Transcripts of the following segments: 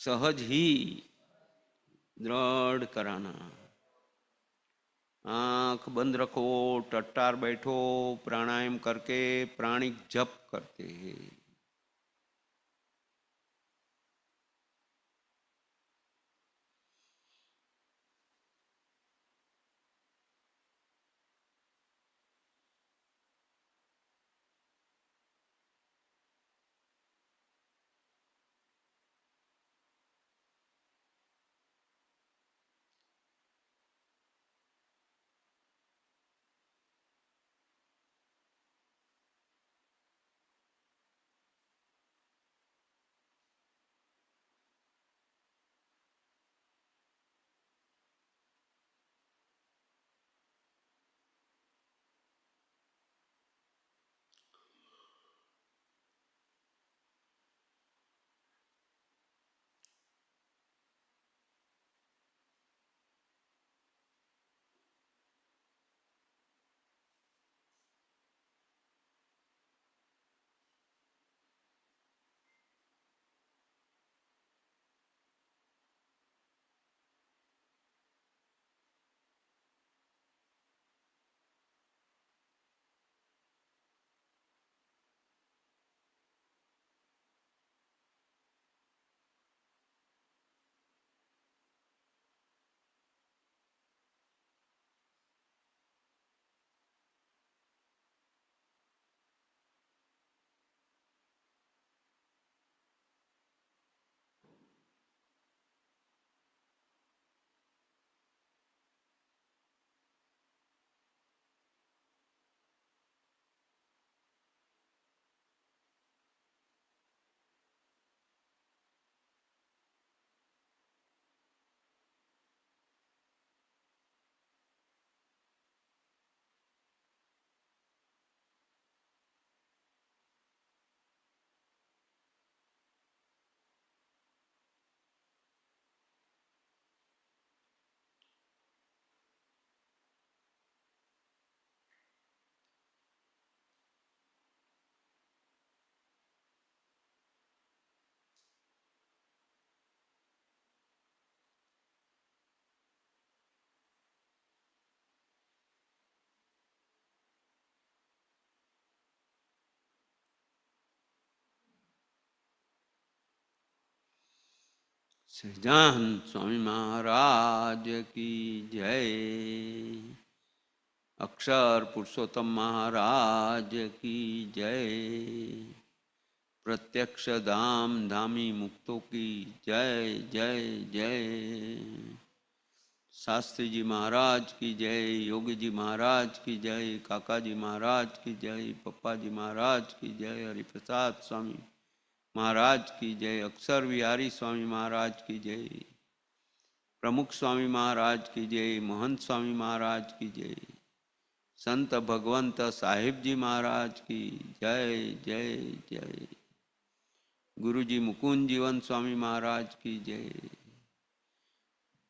सहज ही दृढ़ कराना। आंख बंद रखो, टट्टार बैठो, प्राणायाम करके प्राणिक जप करते हैं। सहजानंद स्वामी महाराज की जय। अक्षर पुरुषोत्तम महाराज की जय। प्रत्यक्ष धाम धामी मुक्तों की जय जय जय। शास्त्री जी महाराज की जय, योगी जी महाराज की जय, काका जी महाराज की जय, पप्पा जी महाराज की जय, हरिप्रसाद स्वामी महाराज की जय, अक्षर विहारी स्वामी महाराज की जय, प्रमुख स्वामी महाराज की जय, महंत स्वामी महाराज की जय, संत भगवंत साहिब जी महाराज की जय जय जय। गुरु जी मुकुंद जीवन स्वामी महाराज की जय,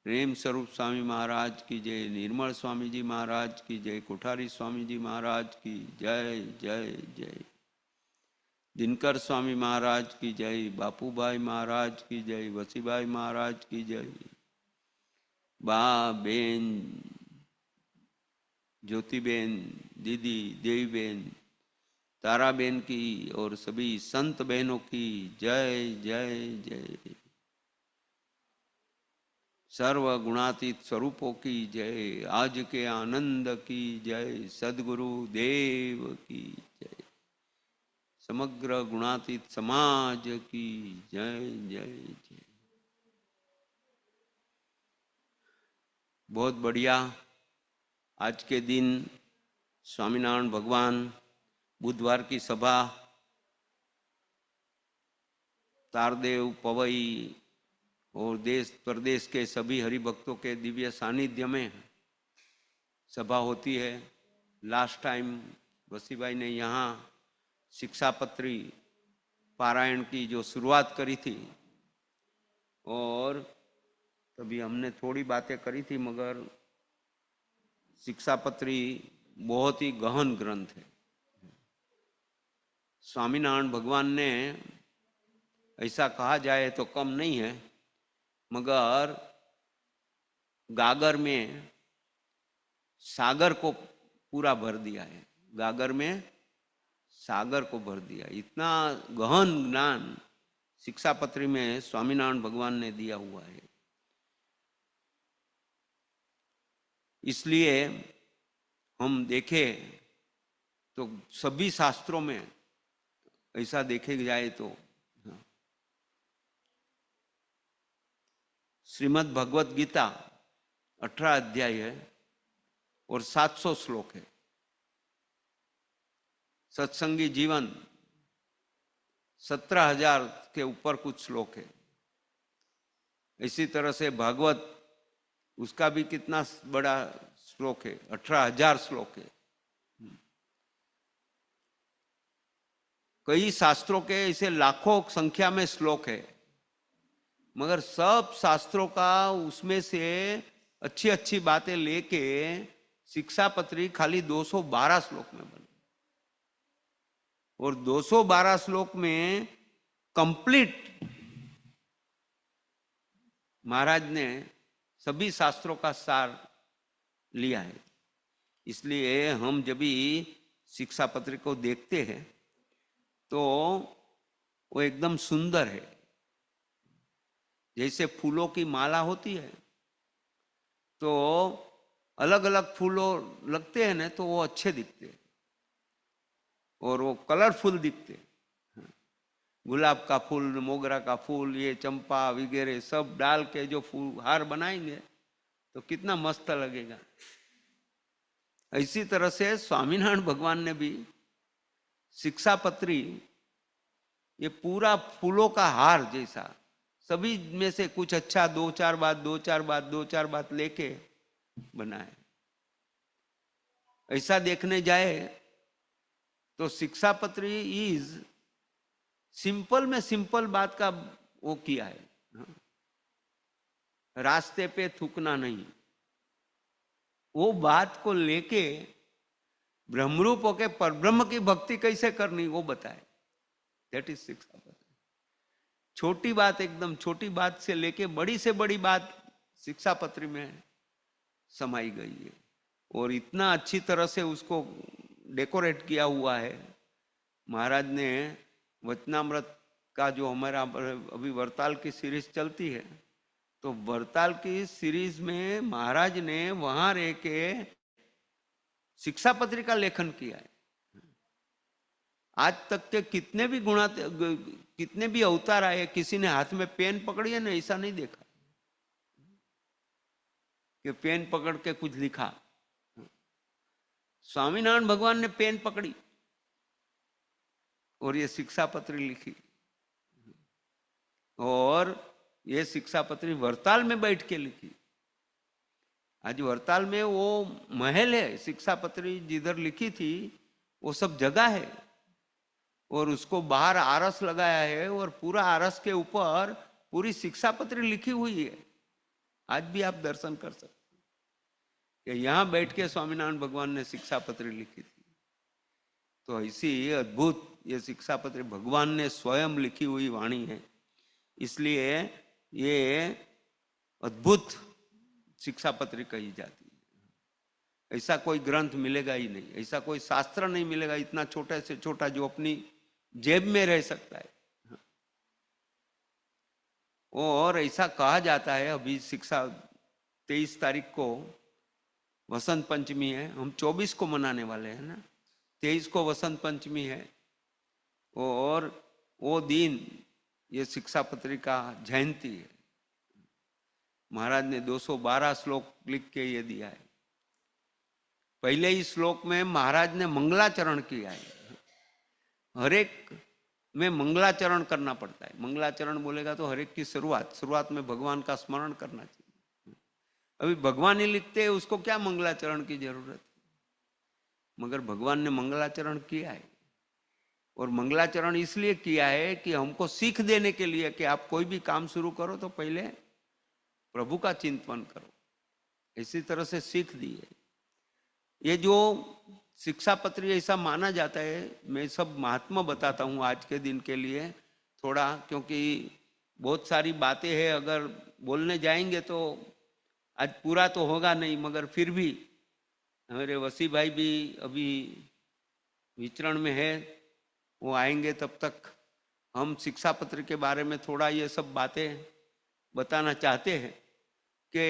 प्रेम स्वरूप स्वामी महाराज की जय, निर्मल स्वामी जी महाराज की जय, कोठारी स्वामी जी महाराज की जय जय जय। दिनकर स्वामी महाराज की जय, बापूभाई महाराज की जय, वसीभाई महाराज की जय, बा बेन ज्योतिबेन, दीदी देवीबेन, ताराबेन की और सभी संत बहनों की जय जय जय। सर्व गुणातीत स्वरूपों की जय, आज के आनंद की जय, सदगुरु देव की जय, समग्र गुणातीत समाज की जय जय जय। बहुत बढ़िया। आज के दिन स्वामीनारायण भगवान बुधवार की सभा तारदेव पवई और देश प्रदेश के सभी हरिभक्तों के दिव्य सानिध्य में सभा होती है। लास्ट टाइम वसीभाई ने यहाँ शिक्षापत्री पारायण की जो शुरुआत करी थी और तभी हमने थोड़ी बातें करी थी, मगर शिक्षापत्री बहुत ही गहन ग्रंथ है। स्वामीनारायण भगवान ने, ऐसा कहा जाए तो कम नहीं है, मगर गागर में सागर को पूरा भर दिया है, गागर में सागर को भर दिया। इतना गहन ज्ञान शिक्षापत्री में स्वामीनारायण भगवान ने दिया हुआ है। इसलिए हम देखें तो सभी शास्त्रों में ऐसा देखे जाए तो श्रीमद् भगवत गीता 18 अध्याय है और 700 श्लोक है। सत्संगी जीवन 17,000 के ऊपर कुछ श्लोक है। इसी तरह से भागवत, उसका भी कितना बड़ा श्लोक है, 18,000 श्लोक है। कई शास्त्रों के ऐसे लाखों संख्या में श्लोक है, मगर सब शास्त्रों का उसमें से अच्छी अच्छी बातें लेके शिक्षापत्री खाली 212 श्लोक में बनी, और 212 श्लोक में कंप्लीट महाराज ने सभी शास्त्रों का सार लिया है। इसलिए हम जब भी शिक्षापत्री को देखते हैं तो वो एकदम सुंदर है। जैसे फूलों की माला होती है तो अलग अलग फूलों लगते हैं ना तो वो अच्छे दिखते हैं और वो कलरफुल दिखते हैं। गुलाब का फूल, मोगरा का फूल, ये चंपा वगैरह सब डाल के जो फूल हार बनाएंगे तो कितना मस्त लगेगा। इसी तरह से स्वामीनारायण भगवान ने भी शिक्षापत्री ये पूरा फूलों का हार जैसा, सभी में से कुछ अच्छा दो चार बात लेके बनाए। ऐसा देखने जाए तो शिक्षापत्री इज सिंपल में सिंपल बात का वो किया है। रास्ते पे थूकना नहीं, वो बात को लेके ब्रह्मरूप होके परब्रह्म की भक्ति कैसे करनी वो बताए। That is Shikshapatri. छोटी बात, एकदम छोटी बात से लेके बड़ी से बड़ी बात शिक्षापत्री में समाई गई है, और इतना अच्छी तरह से उसको डेकोरेट किया हुआ है। महाराज ने वचनामृत का जो हमारा अभी वरताल की सीरीज चलती है, तो वरताल की सीरीज में महाराज ने वहां रह के शिक्षापत्री का लेखन किया है। आज तक के कितने भी अवतार आए, किसी ने हाथ में पेन पकड़ी है ना, ऐसा नहीं देखा कि पेन पकड़ के कुछ लिखा। स्वामीनारायण भगवान ने पेन पकड़ी और ये शिक्षापत्री लिखी, और ये शिक्षापत्री वरताल में बैठ के लिखी। आज वरताल में वो महल है, शिक्षापत्री जिधर लिखी थी वो सब जगह है, और उसको बाहर आरस लगाया है, और पूरा आरस के ऊपर पूरी शिक्षापत्री लिखी हुई है। आज भी आप दर्शन कर सकते कि यहां बैठ के स्वामीनारायण भगवान ने शिक्षापत्री लिखी थी। तो ऐसी अद्भुत ये शिक्षापत्री भगवान ने स्वयं लिखी हुई वाणी है, इसलिए ये अद्भुत शिक्षापत्री कही जाती है। ऐसा कोई ग्रंथ मिलेगा ही नहीं, ऐसा कोई शास्त्र नहीं मिलेगा इतना छोटे से छोटा जो अपनी जेब में रह सकता है। और ऐसा कहा जाता है, अभी 23 तारीख को वसंत पंचमी है, हम 24 को मनाने वाले हैं ना, 23 को वसंत पंचमी है, और वो दिन ये शिक्षापत्री का जयंती है। महाराज ने 212 श्लोक लिख के ये दिया है। पहले ही श्लोक में महाराज ने मंगलाचरण किया है। हर एक में मंगलाचरण करना पड़ता है। मंगलाचरण बोलेगा तो हर एक की शुरुआत में भगवान का स्मरण करना चाहिए। अभी भगवान ही लिखते हैं, उसको क्या मंगलाचरण की जरूरत, मगर भगवान ने मंगलाचरण किया है। और मंगलाचरण इसलिए किया है कि हमको सीख देने के लिए कि आप कोई भी काम शुरू करो तो पहले प्रभु का चिंतन करो। इसी तरह से सीख दी है। ये जो शिक्षापत्री ऐसा माना जाता है, मैं सब महात्मा बताता हूँ आज के दिन के लिए थोड़ा, क्योंकि बहुत सारी बातें हैं, अगर बोलने जाएंगे तो आज पूरा तो होगा नहीं, मगर फिर भी हमारे वसी भाई भी अभी विचरण में है, वो आएंगे तब तक हम शिक्षा पत्र के बारे में थोड़ा ये सब बातें बताना चाहते हैं कि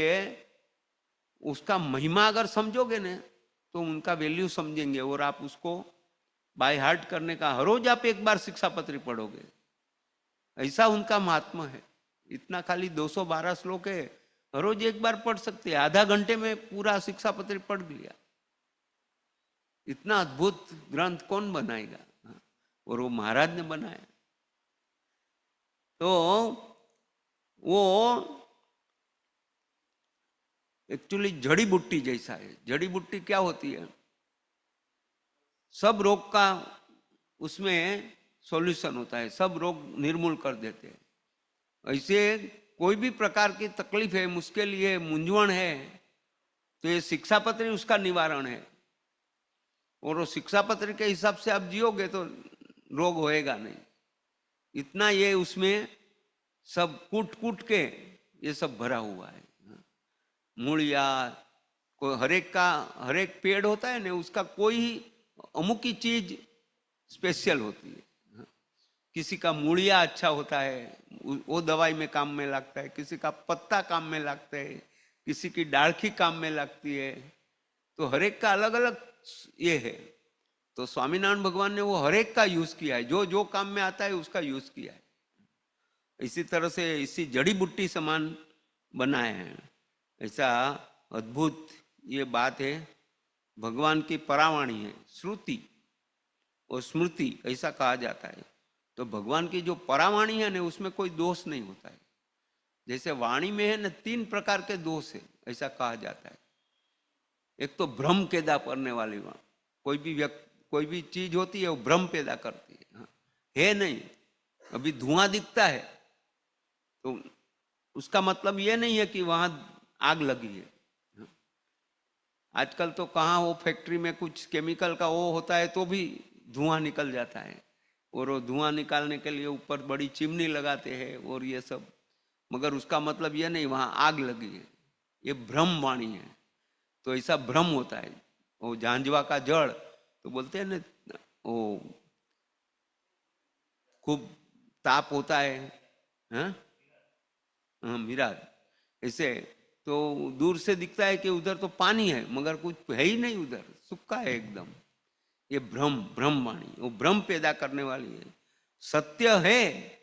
उसका महिमा अगर समझोगे ना तो उनका वैल्यू समझेंगे, और आप उसको बाय हार्ट करने का, हर रोज आप एक बार शिक्षा पत्री पढ़ोगे, ऐसा उनका महात्मा है। इतना खाली 212 श्लोक है, हर रोज एक बार पढ़ सकते हैं, आधा घंटे में पूरा शिक्षा पत्री पढ़ लिया। इतना अद्भुत ग्रंथ कौन बनाएगा, और वो महाराज ने बनाया। तो वो एक्चुअली जड़ी बूटी जैसा है। जड़ी बूटी क्या होती है, सब रोग का उसमें सॉल्यूशन होता है, सब रोग निर्मूल कर देते हैं। ऐसे कोई भी प्रकार की तकलीफ है, मुश्किल है, मूंझवण है, तो ये शिक्षा पत्री उसका निवारण है। और वो शिक्षा पत्र के हिसाब से आप जियोगे तो रोग होएगा नहीं। इतना ये उसमें सब कूट कूट के ये सब भरा हुआ है। मूलिया को हर एक पेड़ होता है ना, उसका कोई अमुक ही चीज स्पेशल होती है। किसी का मूलिया अच्छा होता है, वो दवाई में काम में लगता है, किसी का पत्ता काम में लगता है, किसी की डाढ़खी काम में लगती है। तो हर एक का अलग अलग ये है। तो स्वामीनारायण भगवान ने वो हर एक का यूज किया है, जो जो काम में आता है उसका यूज किया है। इसी तरह से इसी जड़ी बूटी समान बनाए हैं। ऐसा अद्भुत ये बात है। भगवान की परावाणी है, श्रुति और स्मृति ऐसा कहा जाता है। तो भगवान की जो परावाणी है ना, उसमें कोई दोष नहीं होता है। जैसे वाणी में है ना 3 प्रकार के दोष है, ऐसा कहा जाता है। एक तो भ्रम पैदा करने वाली वाणी, कोई भी चीज होती है वो भ्रम पैदा करती है नहीं। अभी धुआं दिखता है तो उसका मतलब ये नहीं है कि वहां आग लगी है। आजकल तो कहाँ वो फैक्ट्री में कुछ केमिकल का वो होता है तो भी धुआं निकल जाता है, और वो धुआं निकालने के लिए ऊपर बड़ी चिमनी लगाते हैं और ये सब, मगर उसका मतलब ये नहीं वहां आग लगी है। ये भ्रम वाणी है। तो ऐसा भ्रम होता है। वो झांझवा का जड़ तो बोलते हैं ना, वो खूब ताप होता है, हाँ? मिराज ऐसे तो दूर से दिखता है कि उधर तो पानी है, मगर कुछ है ही नहीं, उधर सूखा है एकदम। ये भ्रम वाणी, वो भ्रम पैदा करने वाली है। सत्य है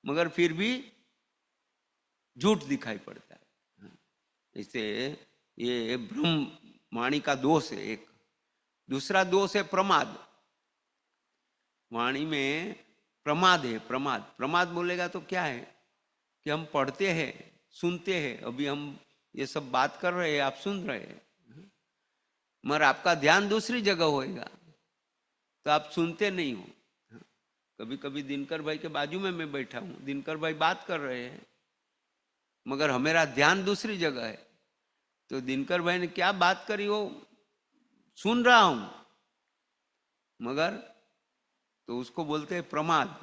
मगर फिर भी झूठ दिखाई पड़ता है। ऐसे ये भ्रम वाणी का दोष है एक। दूसरा दोष है प्रमाद। वाणी में प्रमाद है। प्रमाद बोलेगा तो क्या है कि हम पढ़ते हैं, सुनते हैं, अभी हम ये सब बात कर रहे हैं, आप सुन रहे हैं, मगर आपका ध्यान दूसरी जगह होएगा तो आप सुनते नहीं हो। कभी कभी दिनकर भाई के बाजू में मैं बैठा हूं, दिनकर भाई बात कर रहे हैं, मगर हमारा ध्यान दूसरी जगह है। तो दिनकर भाई ने क्या बात करी वो सुन रहा हूं, मगर तो उसको बोलते हैं प्रमाद,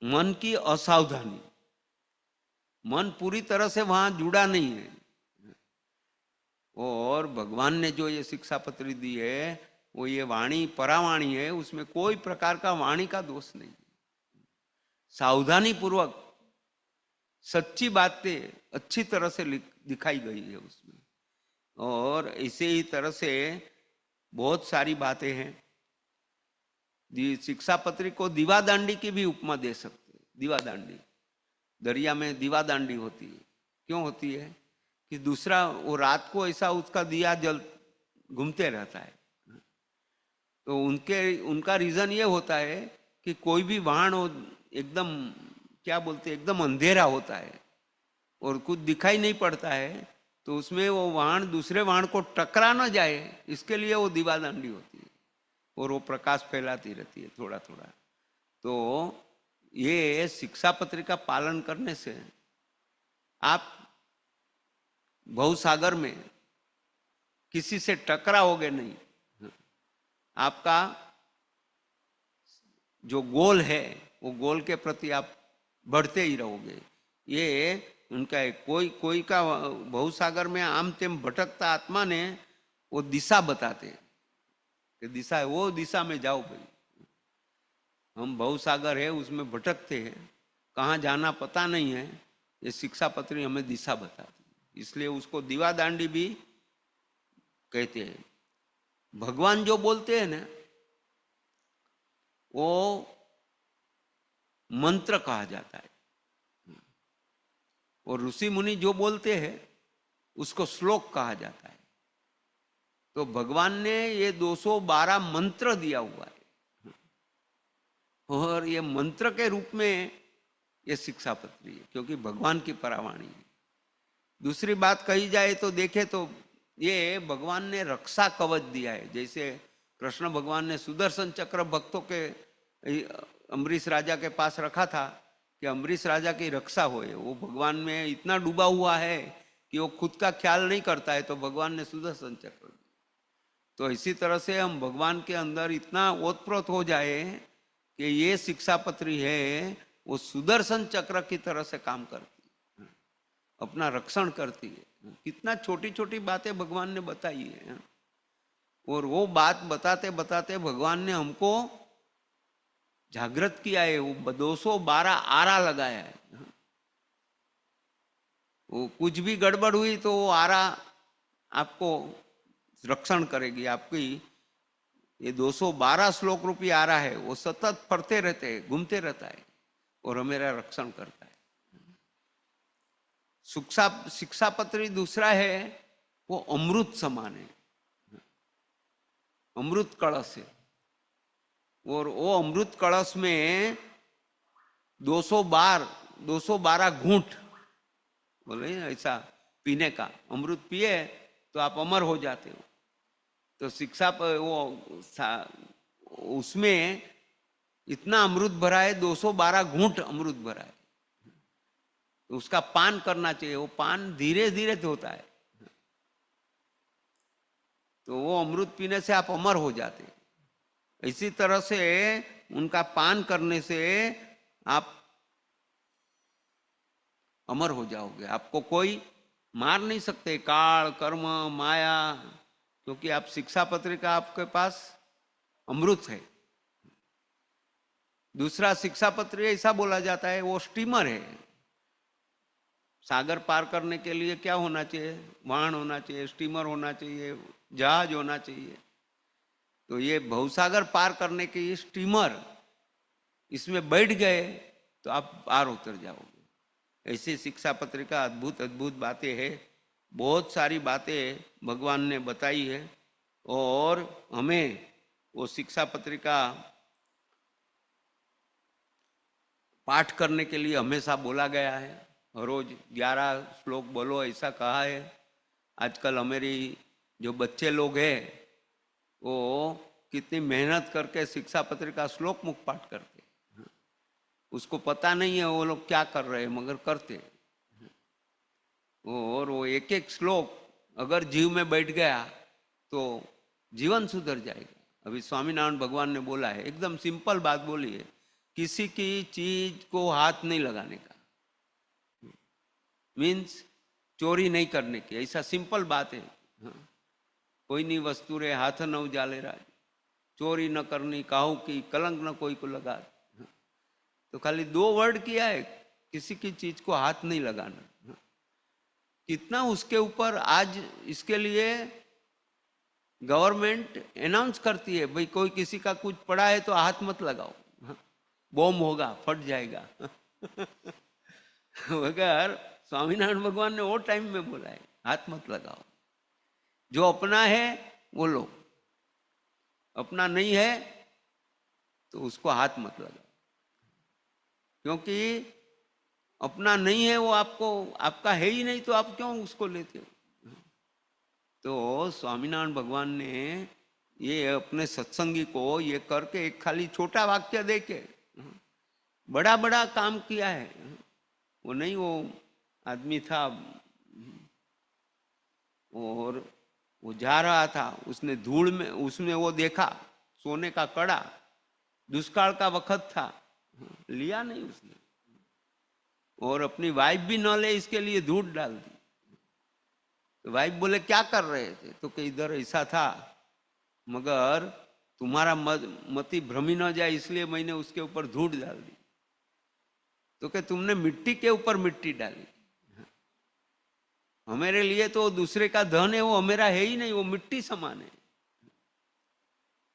मन की असावधानी। मन पूरी तरह से वहां जुड़ा नहीं है। और भगवान ने जो ये शिक्षा पत्री दी है वो ये वाणी परावाणी है, उसमें कोई प्रकार का वाणी का दोष नहीं। सावधानी पूर्वक सच्ची बातें अच्छी तरह से दिखाई गई है उसमें। और इसी ही तरह से बहुत सारी बातें हैं। शिक्षा पत्री को दीवादांडी की भी उपमा दे सकते हैं। दीवादांडी, दरिया में दीवादांडी होती है। क्यों होती है कि दूसरा वो रात को ऐसा उसका दिया जल घूमते रहता है। तो उनका रीजन ये होता है कि कोई भी वाहन एकदम क्या बोलते एकदम अंधेरा होता है और कुछ दिखाई नहीं पड़ता है, तो उसमें वो वाहन दूसरे वाहन को टकरा ना जाए, इसके लिए वो दीवादांडी होती है और वो प्रकाश फैलाती रहती है थोड़ा थोड़ा। तो ये शिक्षा पत्र का पालन करने से आप भवसागर में किसी से टकराओगे नहीं। आपका जो गोल है वो गोल के प्रति आप बढ़ते ही रहोगे। ये उनका है। कोई कोई का भवसागर में आम तेम भटकता आत्मा ने वो दिशा बताते हैं कि दिशा है, वो दिशा में जाओ भाई। हम भवसागर है उसमें भटकते हैं, कहाँ जाना पता नहीं है, ये शिक्षा पत्री हमें दिशा बताती है। इसलिए उसको दीवा दांडी भी कहते हैं। भगवान जो बोलते हैं ना वो मंत्र कहा जाता है, और ऋषि मुनि जो बोलते हैं उसको श्लोक कहा जाता है। तो भगवान ने ये 212 मंत्र दिया हुआ है, और ये मंत्र के रूप में ये शिक्षा पत्री है, क्योंकि भगवान की परावाणी है। दूसरी बात कही जाए तो देखे तो ये भगवान ने रक्षा कवच दिया है। जैसे कृष्ण भगवान ने सुदर्शन चक्र भक्तों के अम्बरीश राजा के पास रखा था कि अम्बरीश राजा की रक्षा होए। वो भगवान में इतना डूबा हुआ है कि वो खुद का ख्याल नहीं करता है, तो भगवान ने सुदर्शन चक्र दिया। तो इसी तरह से हम भगवान के अंदर इतना ओतप्रोत हो जाए कि ये शिक्षा पत्री है वो सुदर्शन चक्र की तरह से काम करती है, अपना रक्षण करती है। कितना छोटी छोटी बातें भगवान ने बताई है, और वो बात बताते बताते भगवान ने हमको जागृत किया है। वो 212 आरा लगाया है। वो कुछ भी गड़बड़ हुई तो वो आरा आपको रक्षण करेगी। आपकी ये 212 श्लोक रूपी आरा है, वो सतत फरते रहते हैं, घूमते रहता है और हमेरा रक्षण करता है। शिक्षा पत्री दूसरा है वो अमृत समान है, अमृत कलश है। और वो अमृत कलश में 212 घूंट बोले ऐसा पीने का, अमृत पिए तो आप अमर हो जाते हो। तो शिक्षा पर वो उसमें इतना अमृत भरा है, 212 घूंट अमृत भरा है। तो उसका पान करना चाहिए। वो पान धीरे धीरे होता है, तो वो अमृत पीने से आप अमर हो जाते हैं। इसी तरह से उनका पान करने से आप अमर हो जाओगे। आपको कोई मार नहीं सकते, काल कर्म माया, क्योंकि आप शिक्षा पत्री का आपके पास अमृत है। दूसरा शिक्षा पत्री ऐसा बोला जाता है वो स्टीमर है। सागर पार करने के लिए क्या होना चाहिए? वाहन होना चाहिए, स्टीमर होना चाहिए, जहाज होना चाहिए। तो ये भवसागर पार करने के ये स्टीमर, इसमें बैठ गए तो आप पार उतर जाओगे। ऐसी शिक्षा पत्रिका अद्भुत अद्भुत बातें हैं, बहुत सारी बातें भगवान ने बताई है, और हमें वो शिक्षा पत्रिका पाठ करने के लिए हमेशा बोला गया है। रोज 11 श्लोक बोलो ऐसा कहा है। आजकल हमारी जो बच्चे लोग हैं वो कितनी मेहनत करके शिक्षा पत्रिका श्लोक मुख पाठ करते, उसको पता नहीं है वो लोग क्या कर रहे हैं, मगर करते। और वो एक एक श्लोक अगर जीव में बैठ गया तो जीवन सुधर जाएगा। अभी स्वामीनारायण भगवान ने बोला है, एकदम सिंपल बात बोली है, किसी की चीज को हाथ नहीं लगाने का, मीन्स चोरी नहीं करने की, ऐसा सिंपल बात है। कोई नहीं वस्तु रे हाथ न उजाले राज, चोरी न करनी काहू की, कलंक न कोई को लगा। तो खाली 2 वर्ड किया है, किसी की चीज को हाथ नहीं लगाना। कितना उसके ऊपर आज इसके लिए गवर्नमेंट अनाउंस करती है, भाई कोई किसी का कुछ पड़ा है तो हाथ मत लगाओ, बॉम्ब होगा, फट जाएगा। मगर स्वामीनारायण भगवान ने वो टाइम में बोला है हाथ मत लगाओ। जो अपना है वो लो, अपना नहीं है तो उसको हाथ मत लगाओ, क्योंकि अपना नहीं है वो आपको, आपका है ही नहीं तो आप क्यों उसको लेते हो। तो स्वामीनारायण भगवान ने ये अपने सत्संगी को ये करके एक खाली छोटा वाक्य देके बड़ा बड़ा काम किया है। वो नहीं, वो आदमी था और वो जा रहा था, उसने धूल में उसने वो देखा सोने का कड़ा, दुष्काल का वक्त था, लिया नहीं उसने, और अपनी वाइफ भी न ले इसके लिए झूठ डाल दी। तो वाइफ बोले क्या कर रहे थे, तो कि इधर ऐसा था, मगर तुम्हारा मति भ्रमी न जाए इसलिए मैंने उसके ऊपर झूठ डाल दी। तो कि तुमने मिट्टी के ऊपर मिट्टी डाली, हमारे लिए तो दूसरे का धन है, वो हमेरा है ही नहीं, वो मिट्टी समान है।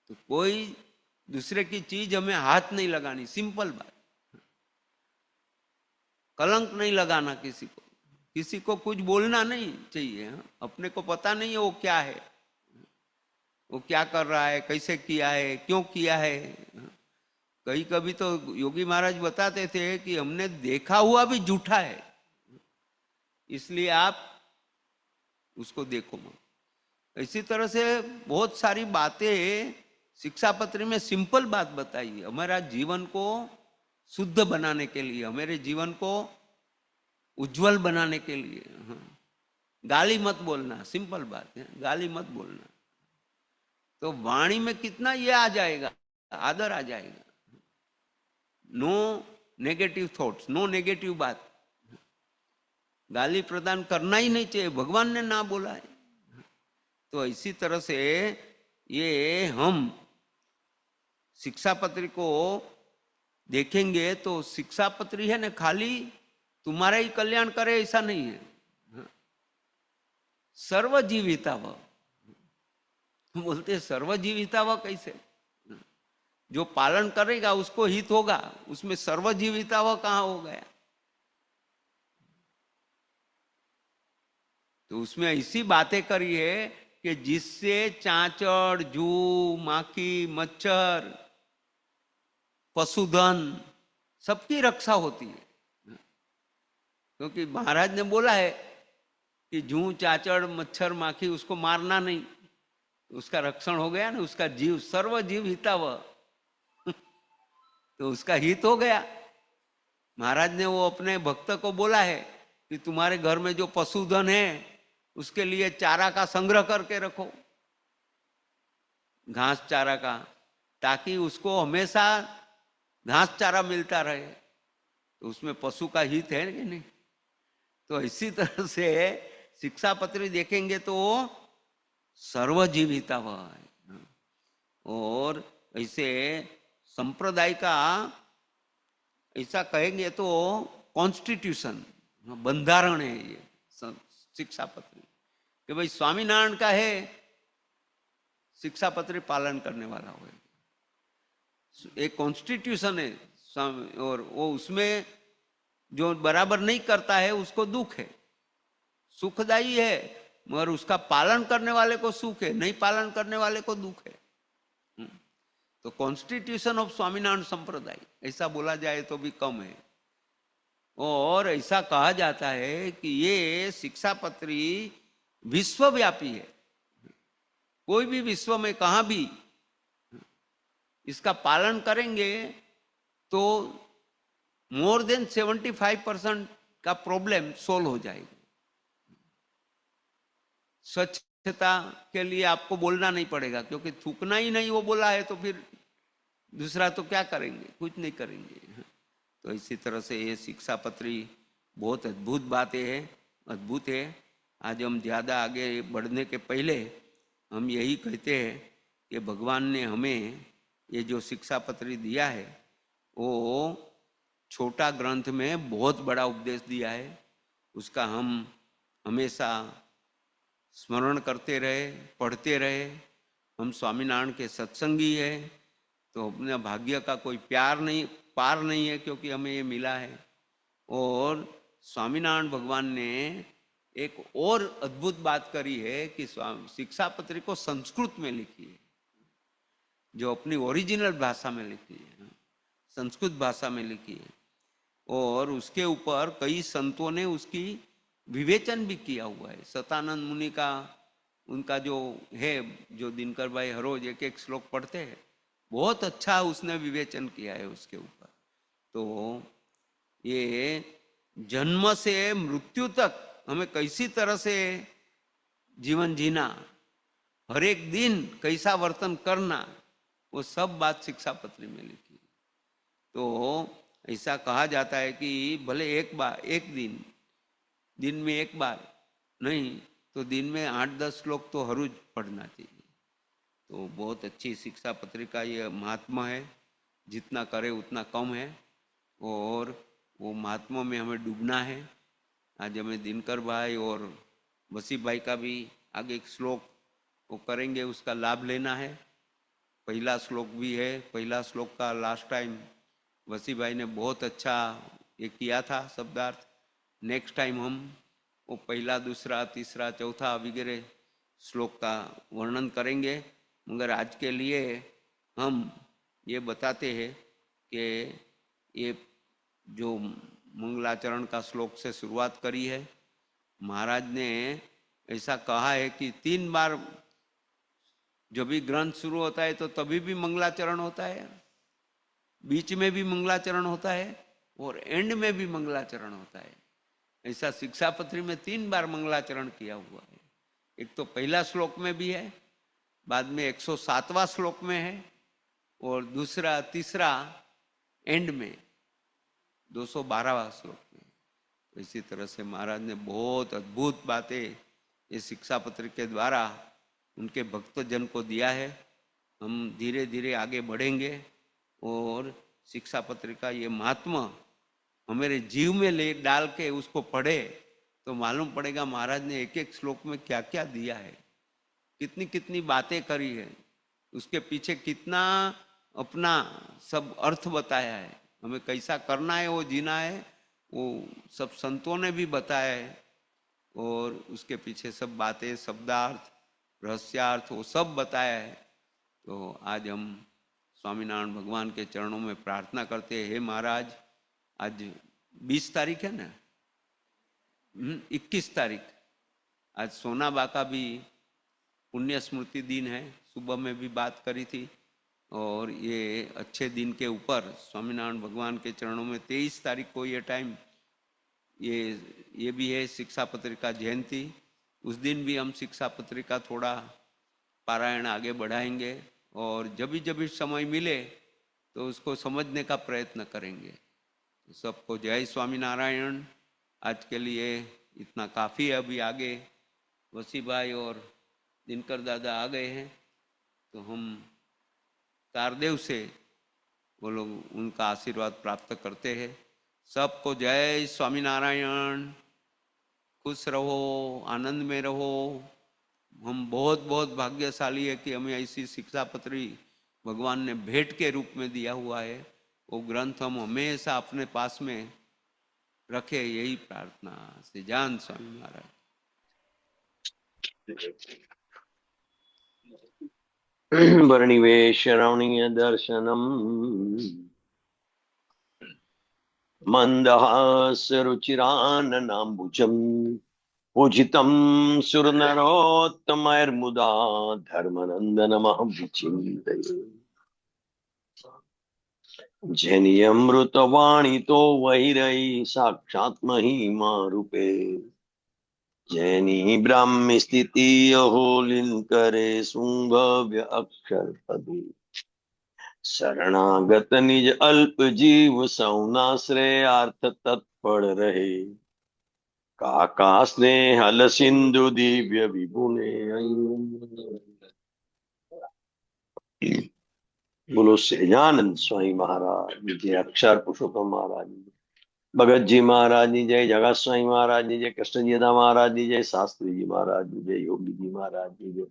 तो कोई दूसरे की चीज हमें हाथ नहीं लगानी, सिंपल बात। कलंक नहीं लगाना किसी को, किसी को कुछ बोलना नहीं चाहिए। अपने को पता नहीं है वो क्या है, वो क्या कर रहा है, कैसे किया है, क्यों किया है। कहीं कभी तो योगी महाराज बताते थे कि हमने देखा हुआ भी झूठा है, इसलिए आप उसको देखो मत। इसी तरह से बहुत सारी बातें शिक्षा पत्री में सिंपल बात बताई है, हमारा जीवन को शुद्ध बनाने के लिए, हमारे जीवन को उज्जवल बनाने के लिए। गाली मत बोलना, सिंपल बात है, गाली मत बोलना। तो वाणी में कितना ये आ जाएगा, आदर आ जाएगा। No negative thoughts, no negative बात, गाली प्रदान करना ही नहीं चाहिए, भगवान ने ना बोला है। तो इसी तरह से ये हम शिक्षा पत्री को देखेंगे तो शिक्षा पत्री है ना, खाली तुम्हारा ही कल्याण करे ऐसा नहीं है, सर्वजीविताव बोलते। सर्वजीविताव कैसे, जो पालन करेगा उसको हित होगा, उसमें सर्वजीविताव कहां हो गया। तो उसमें ऐसी बातें करी है कि जिससे चांचड़, जू, माखी, मच्छर, पशुधन सबकी रक्षा होती है। क्योंकि महाराज ने बोला है कि जू, चाचड़, मच्छर, माखी उसको मारना नहीं, उसका रक्षण हो गया ना, उसका जीव, सर्व जीव हिताव तो उसका हित हो गया। महाराज ने वो अपने भक्त को बोला है कि तुम्हारे घर में जो पशुधन है उसके लिए चारा का संग्रह करके रखो, घास चारा का, ताकि उसको हमेशा घास चारा मिलता रहे। तो उसमें पशु का हित है कि नहीं। तो इसी तरह से शिक्षा पत्री देखेंगे तो सर्वजीविता है। और ऐसे संप्रदाय का ऐसा कहेंगे तो कॉन्स्टिट्यूशन, बंधारण है ये शिक्षा पत्री, कि भाई स्वामीनारायण का है, शिक्षा पत्री पालन करने वाला हो, एक कॉन्स्टिट्यूशन है। और वो उसमें जो बराबर नहीं करता है उसको दुख है, सुखदायी है, मगर उसका पालन करने वाले को सुख है, नहीं पालन करने वाले को दुख है। तो कॉन्स्टिट्यूशन ऑफ स्वामीनारायण संप्रदाय ऐसा बोला जाए तो भी कम है। और ऐसा कहा जाता है कि ये शिक्षा पत्री विश्वव्यापी है, कोई भी विश्व में कहां भी इसका पालन करेंगे तो मोर देन 75% का प्रॉब्लम सोल्व हो जाएगा। स्वच्छता के लिए आपको बोलना नहीं पड़ेगा, क्योंकि थूकना ही नहीं वो बोला है, तो फिर दूसरा तो क्या करेंगे, कुछ नहीं करेंगे। तो इसी तरह से ये शिक्षा पत्री बहुत अद्भुत बातें है, अद्भुत है। आज हम ज़्यादा आगे बढ़ने के पहले हम यही कहते हैं कि भगवान ने हमें ये जो शिक्षा पत्री दिया है वो छोटा ग्रंथ में बहुत बड़ा उपदेश दिया है, उसका हम हमेशा स्मरण करते रहे, पढ़ते रहे। हम स्वामीनारायण के सत्संगी है तो अपने भाग्य का कोई पार नहीं है, क्योंकि हमें ये मिला है। और स्वामीनारायण भगवान ने एक और अद्भुत बात करी है कि शिक्षा पत्री को संस्कृत में लिखी है, जो अपनी ओरिजिनल भाषा में लिखी है, संस्कृत भाषा में लिखी है। और उसके ऊपर कई संतों ने उसकी विवेचन भी किया हुआ है। सतानंद मुनि का, उनका जो है, जो दिनकर भाई हर रोज एक एक श्लोक पढ़ते हैं, बहुत अच्छा उसने विवेचन किया है उसके ऊपर। तो ये जन्म से मृत्यु तक हमें कैसी तरह से जीवन जीना, हर एक दिन कैसा वर्तन करना, वो सब बात शिक्षा पत्री में लिखी है। तो ऐसा कहा जाता है कि भले एक बार, एक दिन में एक बार नहीं तो दिन में 8-10 श्लोक तो हर रोज पढ़ना चाहिए। तो बहुत अच्छी शिक्षा पत्रिका ये महात्मा है, जितना करे उतना कम है, और वो महात्मा में हमें डूबना है। आज हमें दिनकर भाई और वसीफ भाई का भी आगे एक श्लोक वो करेंगे, उसका लाभ लेना है। पहला श्लोक भी है, पहला श्लोक का लास्ट टाइम वसीफ भाई ने बहुत अच्छा ये किया था शब्दार्थ। नेक्स्ट टाइम हम वो पहला, दूसरा, तीसरा, चौथा वगैरह श्लोक का वर्णन करेंगे। मगर आज के लिए हम ये बताते हैं कि ये जो मंगलाचरण का श्लोक से शुरुआत करी है, महाराज ने ऐसा कहा है कि 3 बार जब भी ग्रंथ शुरू होता है तो तभी भी मंगलाचरण होता है, बीच में भी मंगलाचरण होता है और एंड में भी मंगलाचरण होता है। ऐसा शिक्षापत्री में 3 बार मंगलाचरण किया हुआ है। एक तो पहला श्लोक में भी है, बाद में 107वां श्लोक में है, और दूसरा, तीसरा एंड में 212वां श्लोक में। इसी तरह से महाराज ने बहुत अद्भुत बातें ये शिक्षापत्र के द्वारा उनके भक्तजन को दिया है। हम धीरे धीरे आगे बढ़ेंगे और शिक्षापत्र का ये महात्मा हमारे जीव में ले डाल के उसको पढ़े तो मालूम पड़ेगा महाराज ने एक एक श्लोक में क्या क्या दिया है, कितनी कितनी बातें करी है, उसके पीछे कितना अपना सब अर्थ बताया है, हमें कैसा करना है, वो जीना है, वो सब संतों ने भी बताया है। और उसके पीछे सब बातें, शब्दार्थ, रहस्यार्थ, वो सब बताया है। तो आज हम स्वामीनारायण भगवान के चरणों में प्रार्थना करते हैं, हे महाराज, आज 20 तारीख है ना, 21 तारीख, आज सोनाबा का भी पुण्य स्मृति दिन है। सुबह में भी बात करी थी, और ये अच्छे दिन के ऊपर स्वामीनारायण भगवान के चरणों में 23 तारीख को ये टाइम, ये भी है शिक्षा पत्रिका जयंती। उस दिन भी हम शिक्षा पत्रिका थोड़ा पारायण आगे बढ़ाएंगे, और जब भी समय मिले तो उसको समझने का प्रयत्न करेंगे। तो सबको जय स्वामीनारायण। आज के लिए इतना काफ़ी है। अभी आगे वसी भाई और दिनकर दादा आ गए हैं, तो हम तारदेव से वो लोग उनका आशीर्वाद प्राप्त करते हैं। सबको जय स्वामीनारायण। खुश रहो, आनंद में रहो। हम बहुत बहुत भाग्यशाली है कि हमें ऐसी शिक्षा पत्री भगवान ने भेंट के रूप में दिया हुआ है। वो ग्रंथ हम हमेशा अपने पास में रखे, यही प्रार्थना। सिजान स्वामी महाराज। वर्णिवेश रमणीय दर्शनम मंदहास रुचिराननाम्बुजम् पूजितं सुरनरोत्तमैर्मुदा धर्मनन्दनमहं विचिन्तये। जैनीयमृतवाणितो वैरै साक्षात् महिमा रूपे जैनी ब्राह्मी स्थिति अहो लिंकरे सुंभव्य अक्षर पदे शरणागत निज अल्प जीव सौनाश्रयार्थ तत्पर रहे काका स्नेहल सिंधु दिव्य विभुने। बोलो सहजानंद स्वामी महाराज जय, अक्षर पुरुषोत्तम महाराज जी, भगत जी महाराज जी जय, जगत स्वामी महाराज जी जय, कृष्ण जी महाराज जी जय, शास्त्री जी महाराज जी जय, योगी जी महाराज जी जय,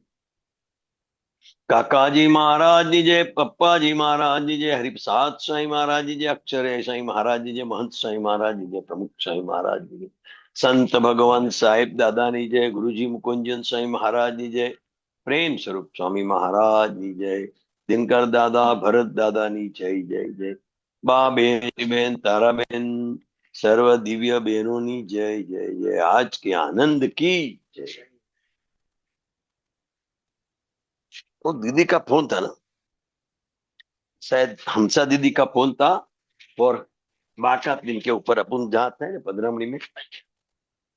काका जी महाराज जी जय, पप्पा जी महाराज जी जय, हरिप्रसाद स्वामी महाराज जी जय, अक्षर स्वामी महाराज जी जय, महंत स्वामी महाराज जी जय, प्रमुख स्वामी महाराज जी जय, संत भगवान साहिब दादा जी जय, गुरु जी मुकुंजन स्वामी महाराज जी जय, प्रेम स्वरूप स्वामी महाराज जी जय, दिनकर दादा, भरत दादा नी जय जय जय, बा बेन तारा बेन, सर्व दिव्य बहनों नी जय जय जय। आज के आनंद की जय। वो दीदी का फोन था ना, शायद हमसा दीदी का फोन था, और बाका दिन के ऊपर अपन जाते हैं 15 में,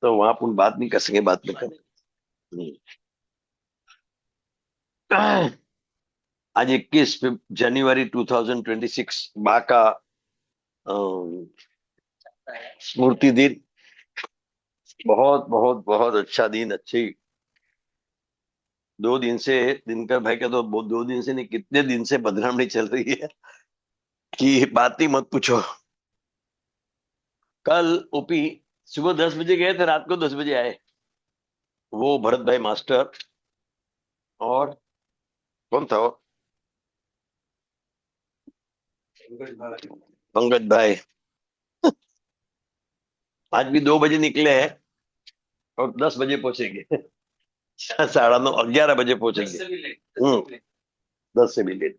तो वहां अपन बात नहीं कर सके, बात में कर। आज 21 जनवरी 2026 बाका स्मृति दिन, बहुत बहुत बहुत अच्छा दिन, अच्छी 2 दिन से, दिनकर भाई का तो 2 दिन से नहीं, कितने दिन से बदनामी चल रही है कि बात ही मत पूछो। कल ओपी सुबह 10 बजे गए थे, रात को 10 बजे आए। वो भरत भाई मास्टर और कौन था वो, पंकज भाई। आज भी 2 बजे निकले हैं और 10 बजे पहुंचेंगे। 9:30 11 बजे पहुंचेंगे। हम्म। 10 से भी लेट।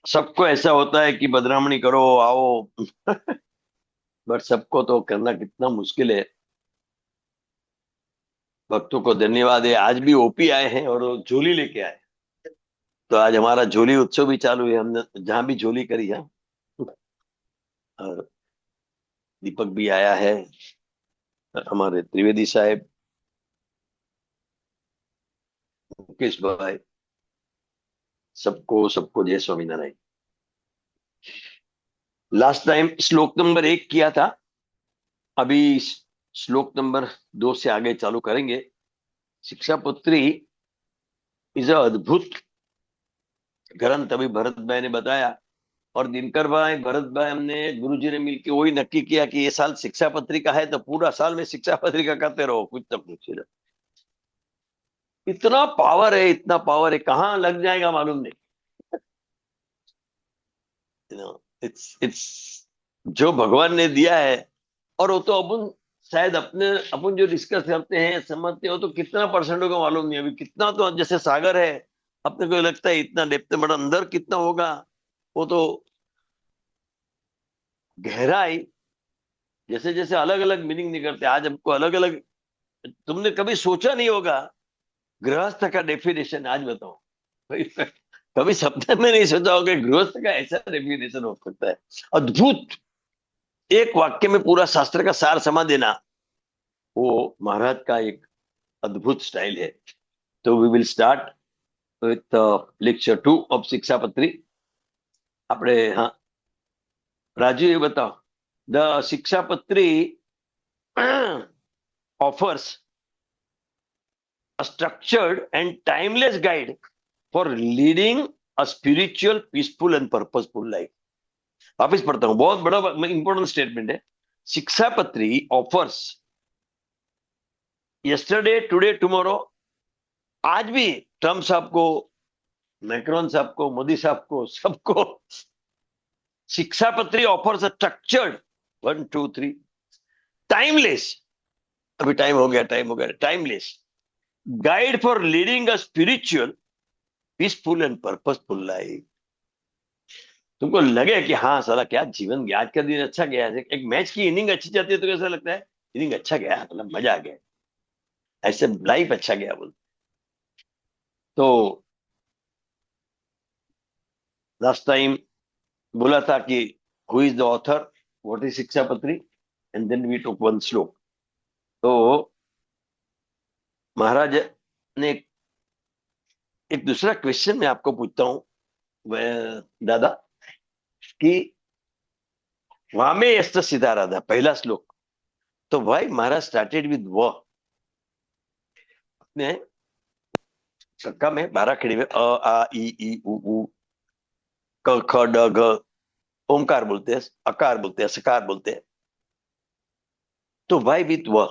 सबको ऐसा होता है कि बदनामणी करो आओ। बट सबको तो करना कितना मुश्किल है। भक्तों को धन्यवाद है, आज भी ओपी आए हैं और वो झोली लेके आए। तो आज हमारा झोली उत्सव भी चालू है, हमने जहां भी झोली करी है। और दीपक भी आया है, हमारे त्रिवेदी साहब, मुकेश भाई, सबको सबको जय स्वामीनारायण। लास्ट टाइम श्लोक नंबर 1 किया था, अभी श्लोक नंबर 2 से आगे चालू करेंगे। शिक्षापुत्री इज अद्भुत ग्रंथ, अभी भरत भाई ने बताया। और दिनकर भाई, भरत भाई, हमने गुरुजी ने मिलकर वही नक्की किया कि ये साल शिक्षा पत्रिका है तो पूरा साल में शिक्षा पत्रिका करते रहो, कुछ ना कुछ। इतना पावर है, इतना पावर है, कहाँ लग जाएगा मालूम नहीं। इट्स जो भगवान ने दिया है। और वो तो अपन शायद अपने, अपन जो डिस्कस करते हैं समझते हो तो कितना परसेंट होगा मालूम नहीं। अभी कितना तो जैसे सागर है, अपने को लगता है इतना डेप्थ में, बड़ा अंदर कितना होगा वो तो। गहराई, जैसे जैसे अलग अलग मीनिंग निकलते हैं आज हमको अलग अलग। तुमने कभी सोचा नहीं होगा गृहस्थ का डेफिनेशन, आज बताओ। कभी सपने में नहीं सोचा होगा कि गृहस्थ का ऐसा डेफिनेशन हो सकता है। अद्भुत, एक वाक्य में पूरा शास्त्र का सार समा देना, वो महाराज का एक अद्भुत स्टाइल है। तो we will start with lecture 2 of Shikshapatri. આપણે हाँ, राजू ये बताओ, the Shikshapatri offers a structured and timeless guide for leading a spiritual, peaceful and purposeful life. वापिस पढ़ता हूं, बहुत बड़ा इंपॉर्टेंट स्टेटमेंट है। Shikshapatri offers yesterday, today, tomorrow, आज भी ट्रम्प साहब को, मैक्रोन साहब को, मोदी साहब को, सबको Shikshapatri offers a structured 1 2 3 timeless, अभी टाइम हो गया, टाइम हो गया, timeless guide for leading a spiritual, peaceful and purposeful life. तुमको लगे कि हाँ साला क्या जीवन गया, आज का दिन अच्छा गया है, एक मैच की इनिंग अच्छी जाती है तो कैसा लगता है, इनिंग अच्छा गया, मतलब मजा आ गया, ऐसे लाइफ अच्छा गया बोल। तो लास्ट टाइम बोला था कि who is the author, what is Shikshapatri, and then we took 1 shloka. तो महाराज ने एक दूसरा क्वेश्चन मैं आपको पूछता हूं दादा, कि वामे यस्त सीधा राधा, पहला श्लोक। तो भाई महाराज स्टार्टेड विद व, अपने कक्का में 12 खड़ी में अ आ ई उ ऊ क ख ड घ, ओमकार बोलते हैं, अकार बोलते हैं, सकार बोलते हैं। तो भाई विद व,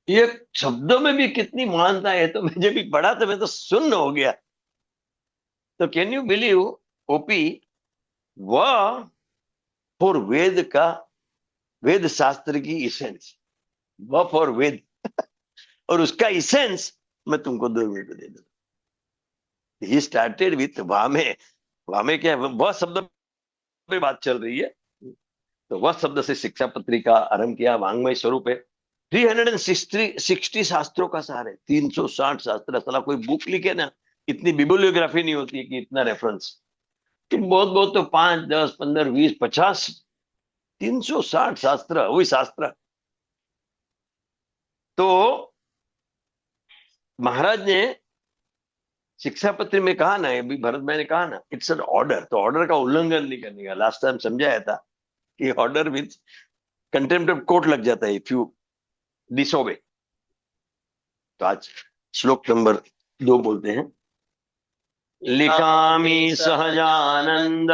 ये शब्दों में भी कितनी महानता है, तो मैं जब भी पढ़ा तो मैं तो सुन्न हो गया। तो कैन यू बिलीव ओपी, व फॉर वेद का, वेद शास्त्र की इसेंस, व फॉर वेद, और उसका इसेंस मैं तुमको 2 मिनट में दे दूंगा। ही स्टार्टेड विथ वामे, वामे क्या है, वह शब्द पे बात चल रही है, तो वह शब्द से शिक्षा पत्री का आरंभ किया। वांग्मय स्वरूप है, 360 शास्त्रों का सार है, 360 शास्त्र। साला कोई बुक लिखे ना, इतनी बिब्लियोग्राफी नहीं होती है कि इतना रेफरेंस। कि बहुत बहुत तो 5 10 15 20 50, 360 शास्त्र, वही शास्त्र। तो महाराज ने शिक्षापत्री में कहा ना, अभी भरत भाई ने कहा ना, इट्स एन ऑर्डर, तो ऑर्डर का उल्लंघन नहीं करने का। लास्ट टाइम समझाया था कि order means contempt of court लग जाता है इफ यू डिसोबे। तो आज श्लोक नंबर 2 बोलते हैं। लिखामि सहजानंद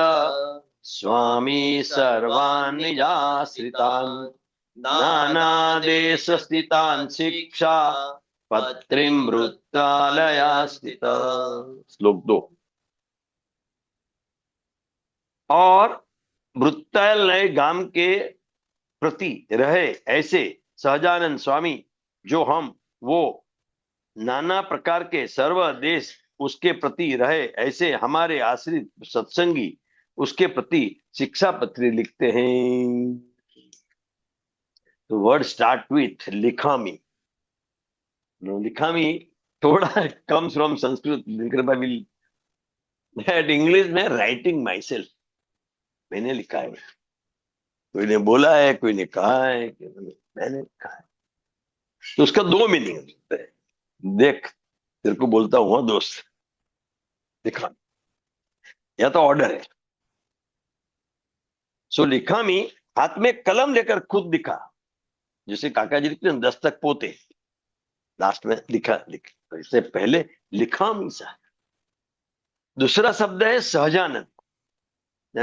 स्वामी सर्वान् निजाश्रितान् नानादेश स्थितान् शिक्षा पत्रिं वृत्तालया स्थित। श्लोक 2। और वृत्तालय गांव के प्रति रहे ऐसे सहजानंद स्वामी जो हम वो नाना प्रकार के सर्व देश उसके प्रति रहे ऐसे हमारे आश्रित सत्संगी उसके प्रति शिक्षा पत्री लिखते हैं। तो वर्ड स्टार्ट विथ लिखामी। लिखामी थोड़ा कम्स फ्रॉम संस्कृत। इंग्लिश में राइटिंग माई सेल्फ, मैंने लिखा है। कोई ने बोला है, कोई ने कहा है कि मैंने लिखा है। तो उसका 2 मीनिंग है। देख, तेरे को बोलता हूँ दोस्त, लिखा या तो ऑर्डर है। सो लिखामी, हाथ में कलम लेकर खुद लिखा, जैसे काका जी लिखते हैं दस्तक पोते, लास्ट में लिखा तो इससे पहले लिखामी सा। दूसरा शब्द है सहजानंद।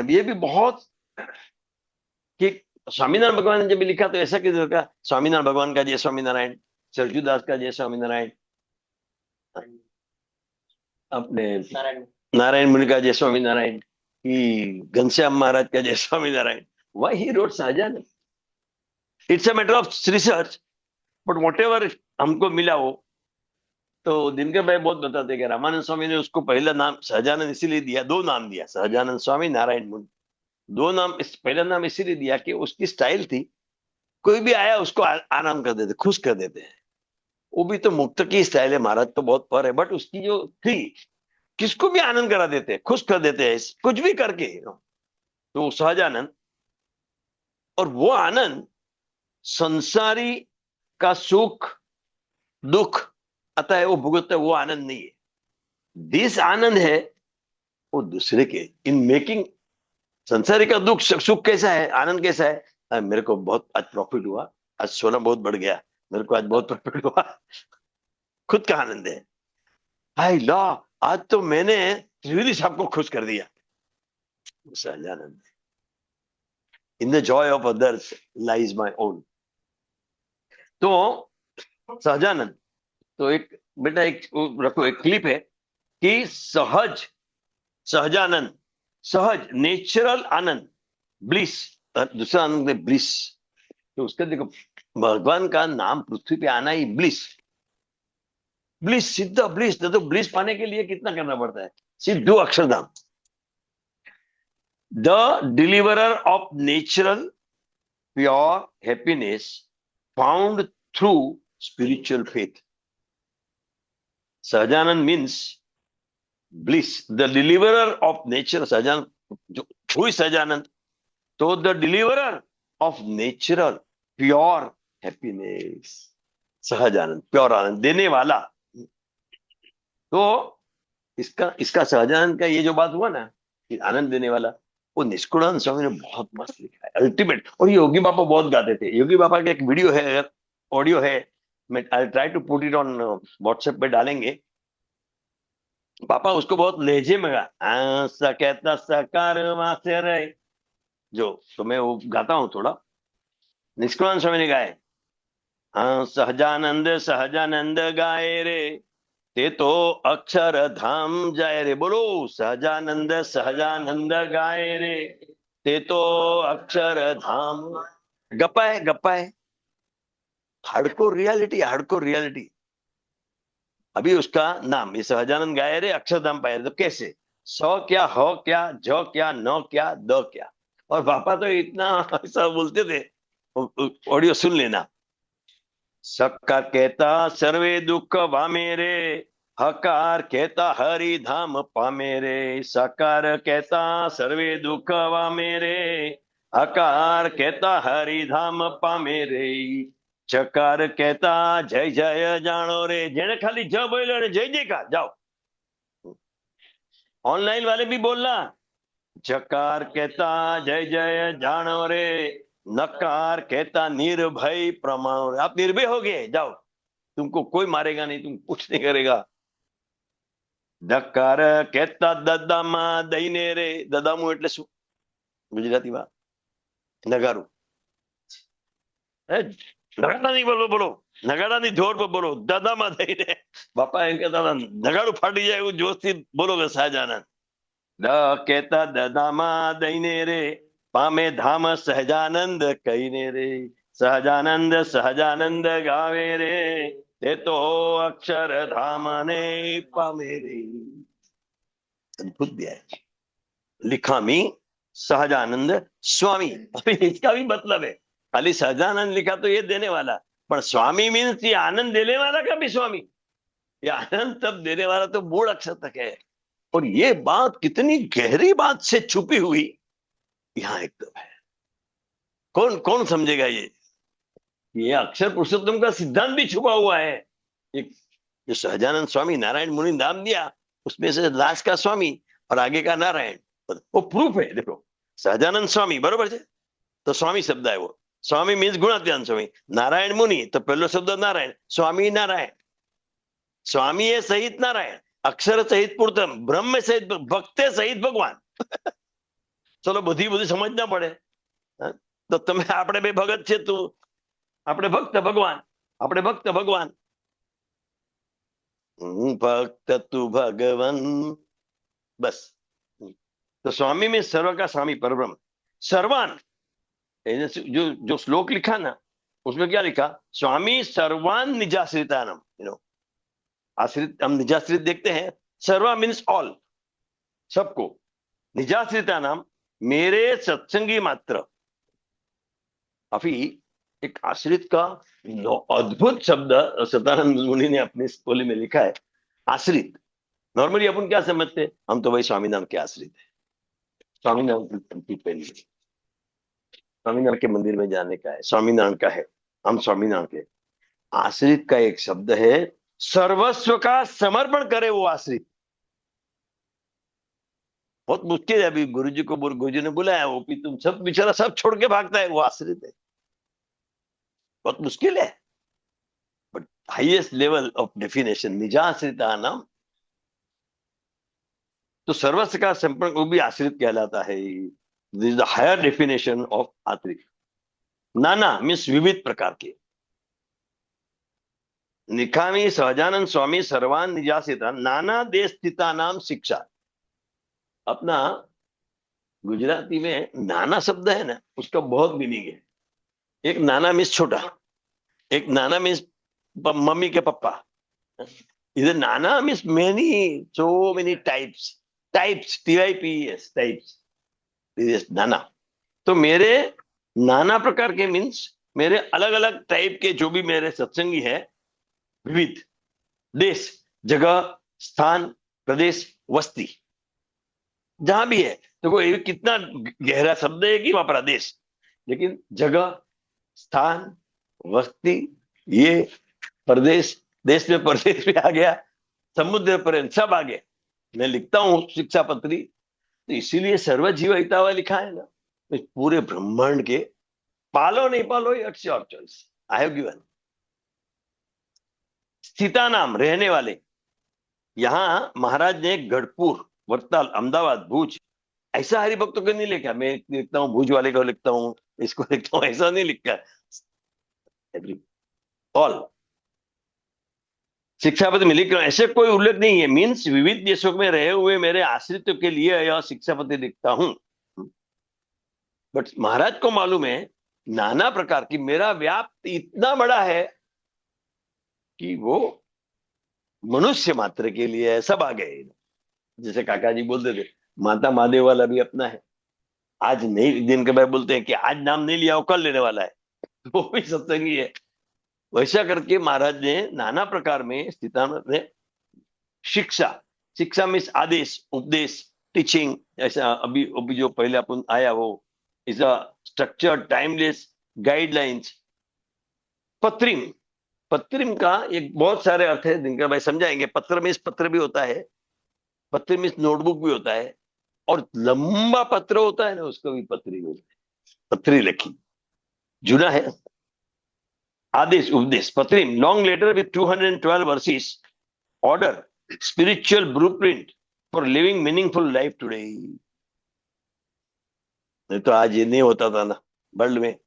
ये भी बहुत कि स्वामीनारायण भगवान ने जब लिखा तो ऐसा किसी का स्वामीनारायण भगवान का जय स्वामीनारायण, सरजूदास का जय स्वामीनारायण, अपने नारायण मुनि का जय स्वामीनारायण, कि घनश्याम महाराज का जय Swaminarayan. Why he wrote Sahajanand? It's a matter of research, but what ever हमको मिला वो। तो दिनकर भाई बहुत बताते कि रामानंद स्वामी ने उसको पहला नाम सहजानंद इसीलिए दिया, 2 नाम दिया, सहजानंद स्वामी, नारायण मुनि। 2 नाम, पहला नाम इसीलिए दिया कि उसकी स्टाइल थी, कोई भी आया उसको आराम कर देते, खुश कर देते हैं। वो भी तो मुक्त की स्टाइल है, महाराज तो बहुत पर है, बट उसकी जो थी, किसको भी आनंद करा देते हैं, खुश कर देते हैं, कुछ भी करके। तो सहजानंद, और वो आनंद संसारी का सुख दुख आता है वो भुगतता है, वो आनंद नहीं है। दिस आनंद है वो दूसरे के इन मेकिंग। संसारी का दुख सुख कैसा है, आनंद कैसा है? मेरे को बहुत आज प्रॉफिट हुआ, आज सोना बहुत बढ़ गया, मेरे को आज बहुत प्रॉफिट हुआ, खुद का आनंद है। हाय ला, आज तो मैंने त्रिवेदी साहब को खुश कर दिया, Sahajanand. In the Joy of others lies my own. तो सहजानंद, तो एक बेटा एक रखो, एक क्लिप है कि सहजानंद, सहज नेचुरल आनंद, ब्लिस। दूसरा आनंद है ब्लिस। तो उसका देखो, भगवान का नाम पृथ्वी पे आना ही ब्लिस, ब्लिस सिद्ध ब्लिस। तो ब्लिस पाने के लिए कितना करना पड़ता है? सिर्फ 2 Akshardham. The deliverer of natural pure happiness found through spiritual faith. Sahajanand means bliss, the deliverer of nature. Sahajanand जो हुई सहजानंद, तो the deliverer of natural pure happiness, Sahajanand pure आनंद देने वाला। तो इसका सहजानंद का ये जो बात हुआ ना कि आनंद देने वाला, वो निष्कुलानंद स्वामी ने बहुत मस्त लिखा है, अल्टीमेट। और योगी बाबा बहुत गाते थे। योगी बाबा का एक वीडियो है, अगर ऑडियो है, मैं I try to put it on WhatsApp पे डालेंगे। पापा उसको बहुत लहजे में गा, कहता सकार से रहे जो, तो मैं वो गाता हूँ थोड़ा। निष्कुलानंद स्वामी ने गाए, हाँ सहजानंद सहजानंद गाए रे, ते तो अक्षर धाम जाए रे। बोलो सहजानंद सहजानंद गाए रे, ते तो अक्षर धाम। गप्पा है, गप्पा है, हार्डकोर रियलिटी, हार्डकोर रियलिटी। अभी उसका नाम ये सहजानंद गाए रे, अक्षरधाम पाए रे। तो कैसे? सौ क्या, हो क्या, जो क्या, न क्या, द क्या। और पापा तो इतना ऐसा बोलते थे, ऑडियो सुन लेना। सकार कहता सर्वे दुख वामे रे, हकार कहता हरि धाम पामे रे। सकार कहता सर्वे दुख वामे रे, हकार कहता हरि धाम पामे रे। चकार कहता जय जय जानो रे, जेने खाली ज बोलो ने जय जय का जाओ। ऑनलाइन वाले भी बोलना, जकार कहता जय जय जानो रे, नकार कहता निर्भय प्रमाण रे। आप निर्भय हो गए, जाओ, तुमको कोई मारेगा नहीं, तुम कुछ नहीं करेगा। ધકાર કહેતા દદામાં દઈને રે, દદામું એટલે શું ગુજરાતીમાં? નગારું. હે, નગારાની બોલો બોલો, નગારાની જોર પર બોલો, દદામાં દઈને. બાપા એમ કહેતા હતા, નગારું ફાટી જાય એવું જોશથી બોલો કે સહજાનંદ. દ કહેતા દદામાં દઈને રે, પામે ધામ સહજાનંદ કહીને રે, સહજાનંદ સહજાનંદ ગાવે રે, તે તો અક્ષર ધામ ને પામે રે। अद्भुत दिया है, लिखा मी सहजानंद स्वामी। अभी इसका भी मतलब है, खाली सहजानंद लिखा तो ये देने वाला, पर स्वामी मीन्स ये आनंद देने वाला का भी स्वामी। ये आनंद तब देने वाला तो मूल अक्षर तक है। और ये बात कितनी गहरी बात से छुपी हुई यहां एकदम है। कौन कौन समझेगा ये अक्षर पुरुषोत्तम का सिद्धांत भी छुपा हुआ है। एक जो सहजानंद स्वामी नारायण मुनि नाम दिया, उसमें से लास्ट का स्वामी और आगे का नारायण, वो प्रूफ है। देखो, सहजानंद स्वामी बरोबर है तो स्वामी शब्द है वो। स्वामी मीन्स गुणात्यान स्वामी। नारायण मुनि तो पहलो शब्द नारायण, स्वामी नारायण। स्वामी है सहित नारायण, अक्षर सहित पुरुषोत्तम, ब्रह्म सहित भक्त सहित भगवान। चलो बधी बधी समझ ना पड़े तो તમે આપણે બે ભગત છે, તું આપણે ભક્ત ભગવાન, આપણે ભક્ત ભગવાન, भक्त तू भगवान, बस। तो स्वामी में सर्व का स्वामी परब्रह्म, सर्वान। जो जो श्लोक लिखा ना, उसमें क्या लिखा? स्वामी सर्वान निजाश्रितानम। आश्रित, हम निजाश्रित देखते हैं, सर्वा मीन्स ऑल, सबको। निजाश्रितानम मेरे सत्संगी मात्र। अभी एक आश्रित का अद्भुत शब्द सतानंद मुनि ने अपने स्टोरी में लिखा है, आश्रित। नॉर्मली अपन क्या समझते हैं? हम तो भाई स्वामीनारायण के आश्रित है, स्वामीनारायण स्वामीनारायण के मंदिर में जाने का है, स्वामीनारायण का है, हम स्वामीनारायण के। आश्रित का एक शब्द है, सर्वस्व का समर्पण करे वो आश्रित। बहुत मुश्किल है। अभी गुरुजी को गुरुजी ने बुलाया, वो भी तुम सब बेचारा सब छोड़ के भागता है, वो आश्रित है। बहुत मुश्किल है। But highest level of definition निजाश्रिता नाम, तो सर्वस्व का संपर्क वो भी आश्रित कहलाता है। This is the higher definition of आश्रित। नाना मीन्स विविध प्रकार के। निखामी सहजानंद स्वामी सर्वान निजाश्रिता, नाना देश स्थिता नाम शिक्षा। अपना गुजराती में नाना शब्द है ना, उसका बहुत मीनिंग है। एक नाना मीन्स छोटा, एक नाना मीन्स मम्मी के पप्पा। इधर नाना means many, so many types, types, TYPES, types, नाना। तो मेरे नाना प्रकार के मीन्स मेरे अलग अलग टाइप के जो भी मेरे सत्संगी है, विविध देश, जगह, स्थान, प्रदेश, वस्ती, जहां भी है। तो कोई कितना गहरा शब्द है कि वापरा देश, लेकिन जगह, स्थान, वस्ती, ये प्रदेश, देश में प्रदेश भी आ गया, समुद्र पर्यंत सब आ गया। मैं लिखता हूं शिक्षा पत्री, तो इसीलिए सर्वजीव हितावह लिखा है ना। इस पूरे ब्रह्मांड के पालो नहीं पालो, it's your choice, I have given. स्थिता नाम रहने वाले। यहां महाराज ने गढ़पुर, वरताल, अहमदाबाद, भुज, ऐसा हरिभक्तों को नहीं लिखा। मैं लिखता हूँ भुज वाले को लिखता हूँ, इसको लिखता हूँ, ऐसा नहीं लिखा। ऑल शिक्षापत्र में लिख रहा हूं, ऐसे कोई उल्लेख नहीं है। मीन्स विविध देशों में रहे हुए मेरे आश्रितों के लिए यह शिक्षापत्र लिखता हूं। बट महाराज को मालूम है नाना प्रकार की, मेरा व्याप्त इतना बड़ा है कि वो मनुष्य मात्र के लिए है, सब आ गए। जैसे काका जी बोलते थे, माता महादेव वाला भी अपना है। आज नहीं, दिन के बाद बोलते हैं कि आज नाम नहीं लिया वो कल लेने वाला है, वो भी सत्संगी है। वैसा करके महाराज ने नाना प्रकार में स्थितान में शिक्षा, शिक्षा मीन्स आदेश, उपदेश, टीचिंग। ऐसा अभी जो पहले अपन आया वो is a structure, timeless guidelines. पत्रिम, पत्रिम का एक बहुत सारे अर्थ है, दिनकर भाई समझाएंगे। पत्र मीन्स पत्र भी होता है, पत्री मीन्स नोटबुक भी होता है, और लंबा पत्र होता है ना, उसको भी पत्री बोलते हैं। पत्री लिखी, जुना है। आदेश उपदेश पत्री, long letter with 212 verses, order, spiritual blueprint for living meaningful life today. नहीं तो आज ये नहीं होता था ना वर्ल्ड में।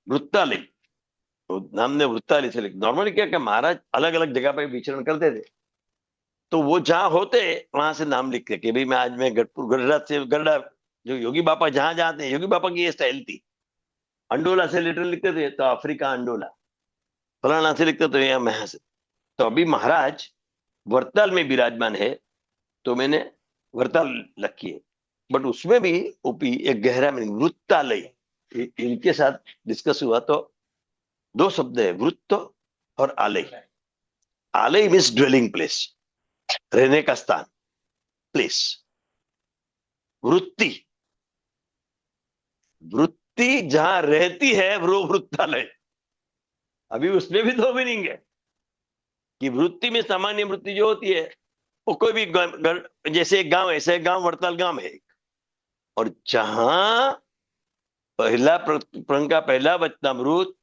वृत्तालय, तो नाम ने वृत्तालय से लिखा। नॉर्मली क्या क्या महाराज अलग अलग जगह पर विचरण करते थे, तो वो जहां होते वहां से नाम लिखते कि भाई मैं आज मैं गढ़पुर गढ़ा से गढ़ा, जो योगी बापा जहां जाते हैं, योगी बापा की ये स्टाइल थी। अंडोला से लेटर लिखते थे तो अफ्रीका अंडोला, फलाना से लिखते तो यहाँ मैं से। तो अभी महाराज वरताल में विराजमान है, तो मैंने वरताल रखी है। बट उसमें भी ओपी एक गहरा मीनिंग, वृत्तालय। इनके साथ डिस्कस हुआ तो दो शब्द है, वृत्त और आलय। आलय मीन्स ड्वेलिंग प्लेस, रहने का स्थान, प्लेस। वृत्ति, वृत्ति जहां रहती है वो वृत्तालय। अभी उसमें भी दो मीनिंग है कि वृत्ति में सामान्य वृत्ति जो होती है वो कोई भी जैसे एक गांव, ऐसे एक गांव वड़ताल गांव है। और जहां पहला प्रण का पहला वचनामृत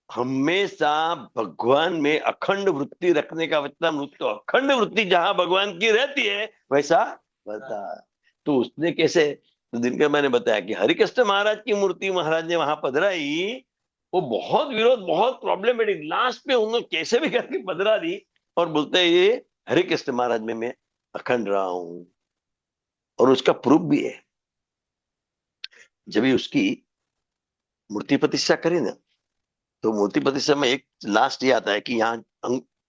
हमेशा भगवान में अखंड वृत्ति रखने का वचनामृत, तो अखंड वृत्ति जहां भगवान की रहती है वैसा बता। तो उसने कैसे, तो दिनकर मैंने बताया कि हरिकृष्ण महाराज की मूर्ति महाराज ने वहां पधराई, वो बहुत विरोध, बहुत प्रॉब्लमेटिक, लास्ट में उन्होंने कैसे भी करके पधरा दी और बोलते हैं ये हरिकृष्ण महाराज में मैं अखंड रहा हूं। और उसका प्रूफ भी है, जब भी उसकी मूर्ति प्रतिष्ठा करी ना, तो मूर्ति प्रतिष्ठा में एक लास्ट ये आता है कि यहाँ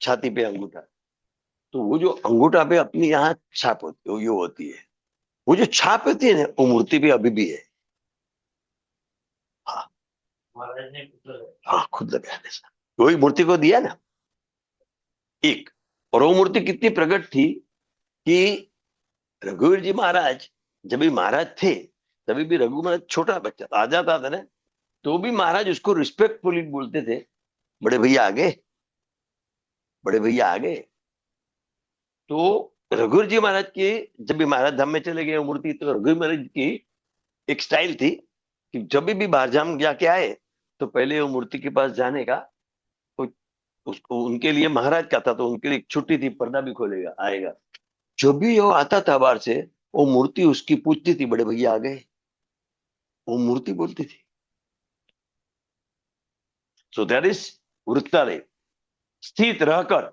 छाती पे अंगूठा, तो वो जो अंगूठा पे अपनी यहाँ छाप होती है, वो होती है, वो जो छाप होती है ना, वो मूर्ति पे अभी भी है। हाँ, महाराज ने हाँ खुद लगाया ऐसा, वही मूर्ति को दिया ना एक। और वो मूर्ति कितनी प्रकट थी कि रघुवीर जी महाराज जब भी महाराज थे, तभी भी रघु महाराज छोटा बच्चा आ जाता था ना, तो भी महाराज उसको रिस्पेक्टफुली बोलते थे, बड़े भैया आ गए, बड़े भैया आ गए। तो रघुवीर जी महाराज की जब भी महाराज धाम में चले गए वो मूर्ति, तो रघुवीर महाराज की एक स्टाइल थी कि जब भी बाहर जाम जाके आए तो पहले वो मूर्ति के पास जाने का, तो उसको उनके लिए महाराज का था, तो उनके लिए एक छुट्टी थी, पर्दा भी खोलेगा आएगा। जब भी वो आता था बाहर से, वो मूर्ति उसकी पूछती थी, बड़े भैया आ गए, वो मूर्ति बोलती थी। सो दैट इज वृत्तालय। स्थित रहकर,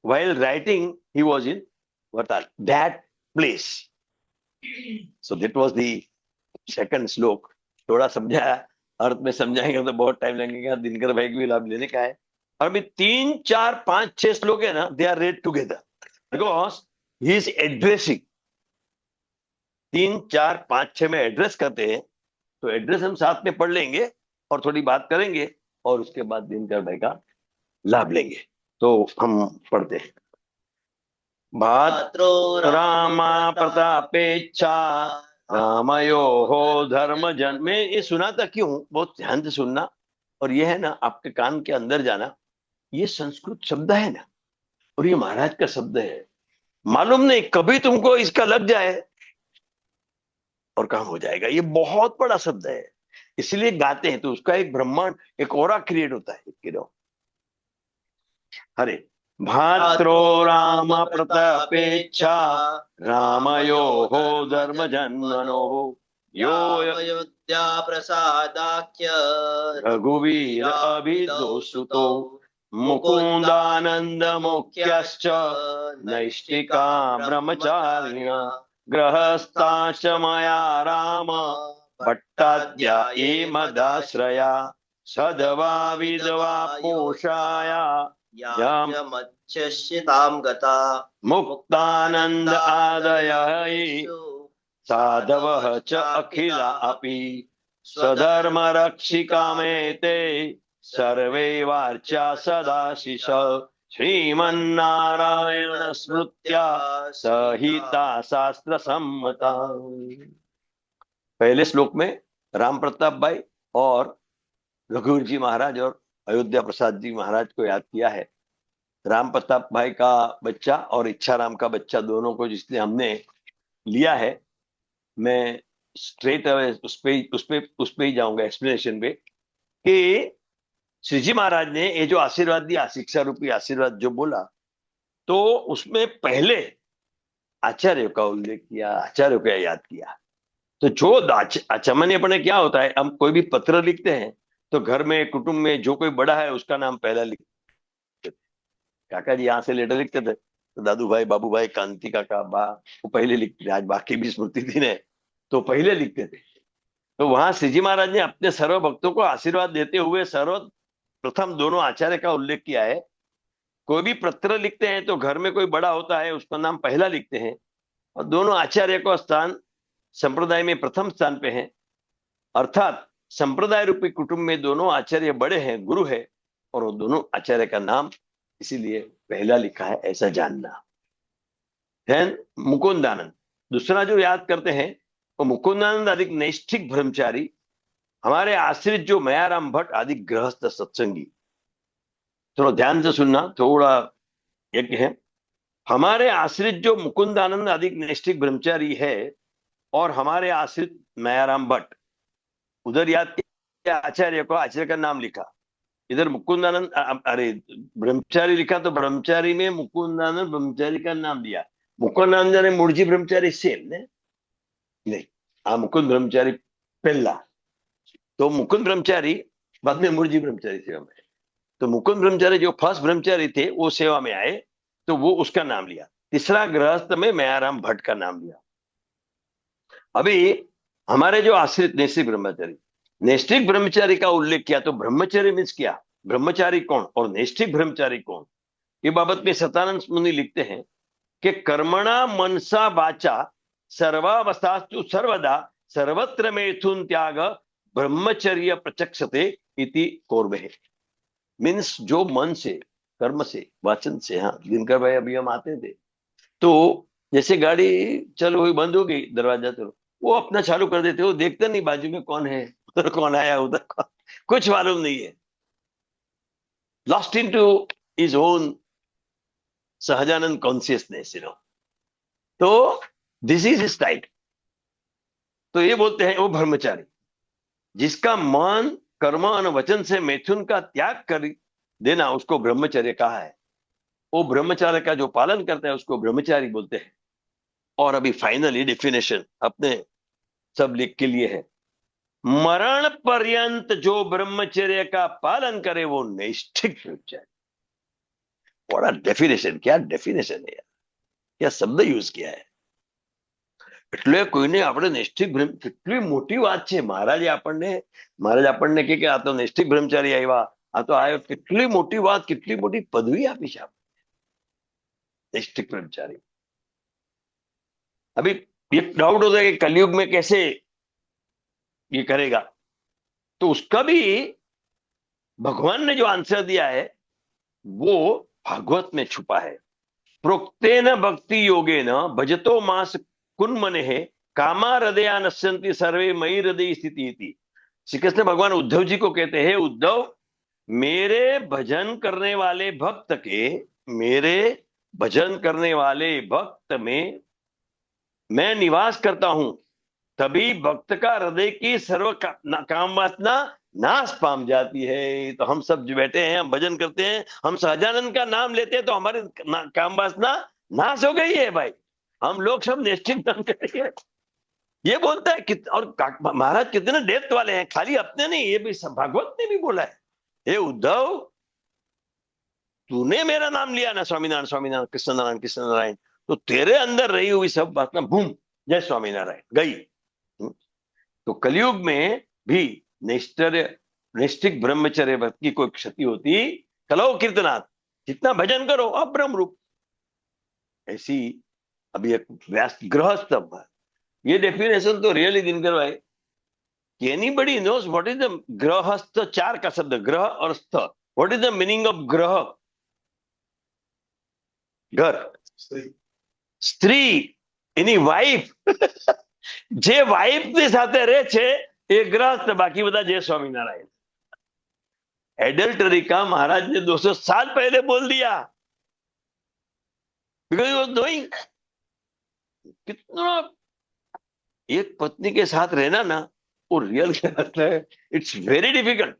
while writing he was in Vartal, that place. So that was the second श्लोक। थोड़ा समझाया, अर्थ में समझाएंगे तो बहुत टाइम लगेगा, दिनकर भाई भी लाभ लेने का है। और अभी 3 4 5 6 श्लोक है ना, they are read together because he is addressing. 3 4 5 6 में एड्रेस करते हैं, तो एड्रेस हम साथ में पढ़ लेंगे और थोड़ी बात करेंगे, और उसके बाद दिनकर भाई का लाभ लेंगे। तो हम पढ़ते हैं। भात्रो रामा प्रतापेच्छा रामयो हो धर्म जन। में ये सुनाता क्यों, बहुत ध्यान से सुनना, और ये है ना आपके कान के अंदर जाना। ये संस्कृत शब्द है ना, और ये महाराज का शब्द है। मालूम नहीं कभी तुमको इसका लग जाए और काम हो जाएगा। ये बहुत बड़ा शब्द है, इसलिए गाते हैं तो उसका एक ब्रह्मांड, एक ओरा क्रिएट होता है। हरे भात्रो राम प्रतापेच्छा रामयो हो धर्म जन्मनो यो अयोध्या प्रसादाख्य रघुवीर अभिदोषुतो मुकुंदानंद मुख्यश्च नैष्टिका ब्रह्मचारिण गृहस्थाश्रमया राम भट्टाद्या ये मदाश्रया सदवा विधवा पोषाया यामच्छितां गता मुक्तानंद आदय साधवः च अखिला अपि स्वधर्म रक्षिका में ते सर्वे वार्चा सदाशिष श्रीमन्नारायण स्मृत्या सहिता शास्त्र सम्मता। पहले श्लोक में राम प्रताप भाई और रघुवीर जी महाराज और अयोध्या प्रसाद जी महाराज को याद किया है। राम प्रताप भाई का बच्चा और इच्छाराम का बच्चा, दोनों को जिसने हमने लिया है, मैं स्ट्रेट अवे उस पे ही जाऊंगा एक्सप्लेनेशन पे, कि श्री जी महाराज ने ये जो आशीर्वाद दिया, शिक्षा रूपी आशीर्वाद जो बोला, तो उसमें पहले आचार्य का उल्लेख किया, आचार्य को याद किया। तो जो सामान्यपणे क्या होता है, हम कोई भी पत्र लिखते हैं तो घर में कुटुंब में जो कोई बड़ा है उसका नाम पहला लिखते थे। काका जी यहाँ से लेटर लिखते थे तो दादू भाई, बाबू भाई, कांति काका, बा, वो पहले लिखते थे। आज बाकी भी स्मृति दिन है तो पहले लिखते थे। तो वहां श्री जी महाराज ने अपने सर्व भक्तों को आशीर्वाद देते हुए सर्वप्रथम दोनों आचार्य का उल्लेख किया है। कोई भी पत्र लिखते हैं तो घर में कोई बड़ा होता है उसका नाम पहला लिखते हैं, और दोनों आचार्य का स्थान संप्रदाय में प्रथम स्थान पे है। अर्थात संप्रदाय रूपी कुटुंब में दोनों आचार्य बड़े हैं, गुरु है, और वो दोनों आचार्य का नाम इसीलिए पहला लिखा है, ऐसा जानना। देन मुकुंदानंद, दूसरा जो याद करते हैं वो मुकुंदानंद अधिक नैष्ठिक ब्रह्मचारी, हमारे आश्रित जो मयाराम भट्ट आदि गृहस्थ सत्संगी। थोड़ा ध्यान से सुनना, थोड़ा यज्ञ है। हमारे आश्रित जो मुकुंदानंद अधिक नैष्ठिक ब्रह्मचारी है, और हमारे आश्रित मयाराम भट्ट, उधर याद किया आचार्य को, आचार्य का नाम लिखा, इधर मुकुंदानंद अरे ब्रह्मचारी लिखा, तो ब्रह्मचारी में मुकुंदानंद ब्रह्मचारी का नाम दिया। मुकुंदानंद ने मूर्जी ब्रह्मचारी सेम ने नहीं, मुकुंद ब्रह्मचारी पहला, तो मुकुंद ब्रह्मचारी बाद में मूर्जी ब्रह्मचारी सेवा में। तो मुकुंद ब्रह्मचारी जो फर्स्ट ब्रह्मचारी थे वो सेवा में आए, तो वो उसका नाम लिया। तीसरा गृहस्थ में मयाराम भट्ट का नाम लिया। अभी हमारे जो आश्रित नैष्ठिक ब्रह्मचारी, नैष्ठिक ब्रह्मचारी का उल्लेख किया, तो ब्रह्मचारी मीन्स क्या, ब्रह्मचारी कौन और नैष्ठिक ब्रह्मचारी कौन, ये बाबत में सतानंद मुनि लिखते हैं कि कर्मणा मनसा वाचा सर्वावस्थास्तु सर्वदा सर्वत्र मैथुन त्याग ब्रह्मचर्य प्रचक्षते इति कौर्वे। मीन्स जो मन से, कर्म से, वाचन से, हाँ दिनकर भाई अभी हम आते थे तो जैसे गाड़ी चलो हुई, बंद हो गई, दरवाजा चलो, वो अपना चालू कर देते, वो देखते नहीं बाजू में कौन है, उधर कौन आया, उधर कौन, कुछ मालूम नहीं है, lost in two is own Sahajanand consciousness, तो दिस इज हिज टाइप। तो ये बोलते हैं वो ब्रह्मचारी जिसका मन कर्म और वचन से मैथुन का त्याग कर देना, उसको ब्रह्मचर्य कहा है। वो ब्रह्मचार्य का जो पालन करता है उसको ब्रह्मचारी बोलते हैं। और अभी फाइनली डेफिनेशन अपने सब लिख के लिए है, मरण पर्यंत जो ब्रह्मचर्य का पालन करे वो नैष्ठिक ब्रह्मचारी। बड़ा डेफिनेशन, क्या डेफिनेशन है यार, क्या शब्द यूज किया है। એટલે કોઈને આપણે નૈષ્ઠિક બ્રહ્મ, કેટલી મોટી વાત છે। મહારાજ આપણને કે આ તો નૈષ્ઠિક બ્રહ્મચારી આવ્યા, આ તો આવ્યો, કેટલી મોટી વાત, કેટલી મોટી પદવી આપી છે नैष्ठिक ब्रह्मचारी। अभी ये डाउट होता है कि कलयुग में कैसे ये करेगा, तो उसका भी भगवान ने जो आंसर दिया है वो भागवत में छुपा है। प्रोक्तेन भक्ति योगेन भजतो मास कुन्मने है कामा हृदया नश्यन्ति सर्वे मई हृदय स्थिति। श्री कृष्ण भगवान उद्धव जी को कहते हैं, उद्धव मेरे भजन करने वाले भक्त के, मेरे भजन करने वाले भक्त में मैं निवास करता हूं, तभी भक्त का हृदय की सर्व काम वासना नाश पाम जाती है। तो हम सब जो बैठे हैं, हम भजन करते हैं, हम सहजानंद का नाम लेते हैं, तो हमारे काम वासना नाश हो गई है भाई। हम लोग सब नैष्ठिक नाम करेंगे, ये बोलता है और महाराज कितने डेप्थ वाले हैं, खाली अपने नहीं, ये भी भागवत ने भी बोला है, हे उद्धव तूने मेरा नाम लिया ना, स्वामीनारायण स्वामीनारायण, कृष्ण नारायण कृष्ण नारायण, तो तेरे अंदर रही हुई सब बात ना बूम जय स्वामीनारायण गई। तो कलयुग में भी नैष्ठिक ब्रह्मचर्य भक्त की कोई क्षति होती, कलो कीर्तनाथ, जितना भजन करो अब ब्रह्म रूप। ऐसी अभी एक व्यास गृहस्थ, ये डेफिनेशन तो रियली दिनकर भाई, anybody knows what is the गृहस्थ, चार का शब्द ग्रह और स्थ, what is the meaning of ग्रह, घर, स्त्री એની વાઈફ જે વાઈફ ની સાથે રહે છે એ ગ્રસ્ત, બાકી બધા जय स्वामीनारायण। एडल्टरी का महाराज ने 200 साल पहले बोल दिया, बिकॉज ही वाज नोइंग कितना एक पत्नी के साथ रहना ना, वो रियल क्या रहता है, इट्स वेरी डिफिकल्ट।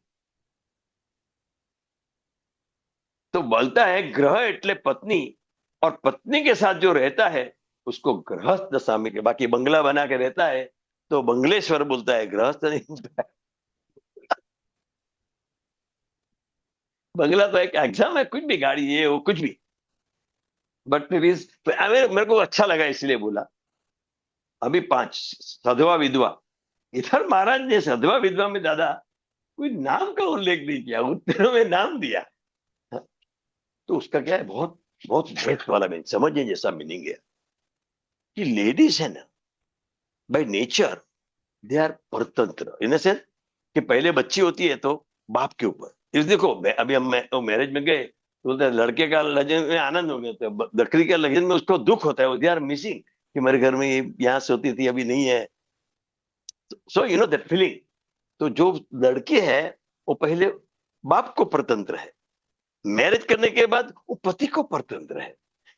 तो बोलता है ग्रह एटले पत्नी, और पत्नी के साथ जो रहता है उसको गृहस्थ दशा में के, बाकी बंगला बना के रहता है तो बंगलेश्वर बोलता है, गृहस्थ नहीं बोलता है। बंगला तो एक एग्जाम है, कुछ भी गाड़ी ये वो कुछ भी, बट इट इज, मेरे को अच्छा लगा इसलिए बोला। अभी 5 सधवा विधवा, इधर महाराज ने सधवा विधवा में दादा कोई नाम का उल्लेख नहीं किया, उत्तरों में नाम दिया। तो उसका क्या है, बहुत बहुत डेप्थ वाला मीनिंग, समझिए जैसा मीनिंग है कि लेडीज है ना, बाय नेचर दे आर परतंत्र, इन सेंस कि पहले बच्ची होती है तो बाप के ऊपर, इस देखो अभी हम मैरिज में गए तो बोलते हैं लड़के का लगन में आनंद हो गया, तो लड़की का लगन में उसको दुख होता है, दे आर मिसिंग कि हमारे घर में ये यहाँ से होती थी अभी नहीं है। So you know that feeling. तो जो लड़की है वो पहले बाप को परतंत्र है, मैरिज करने के बाद वो पति को परतंत्र है,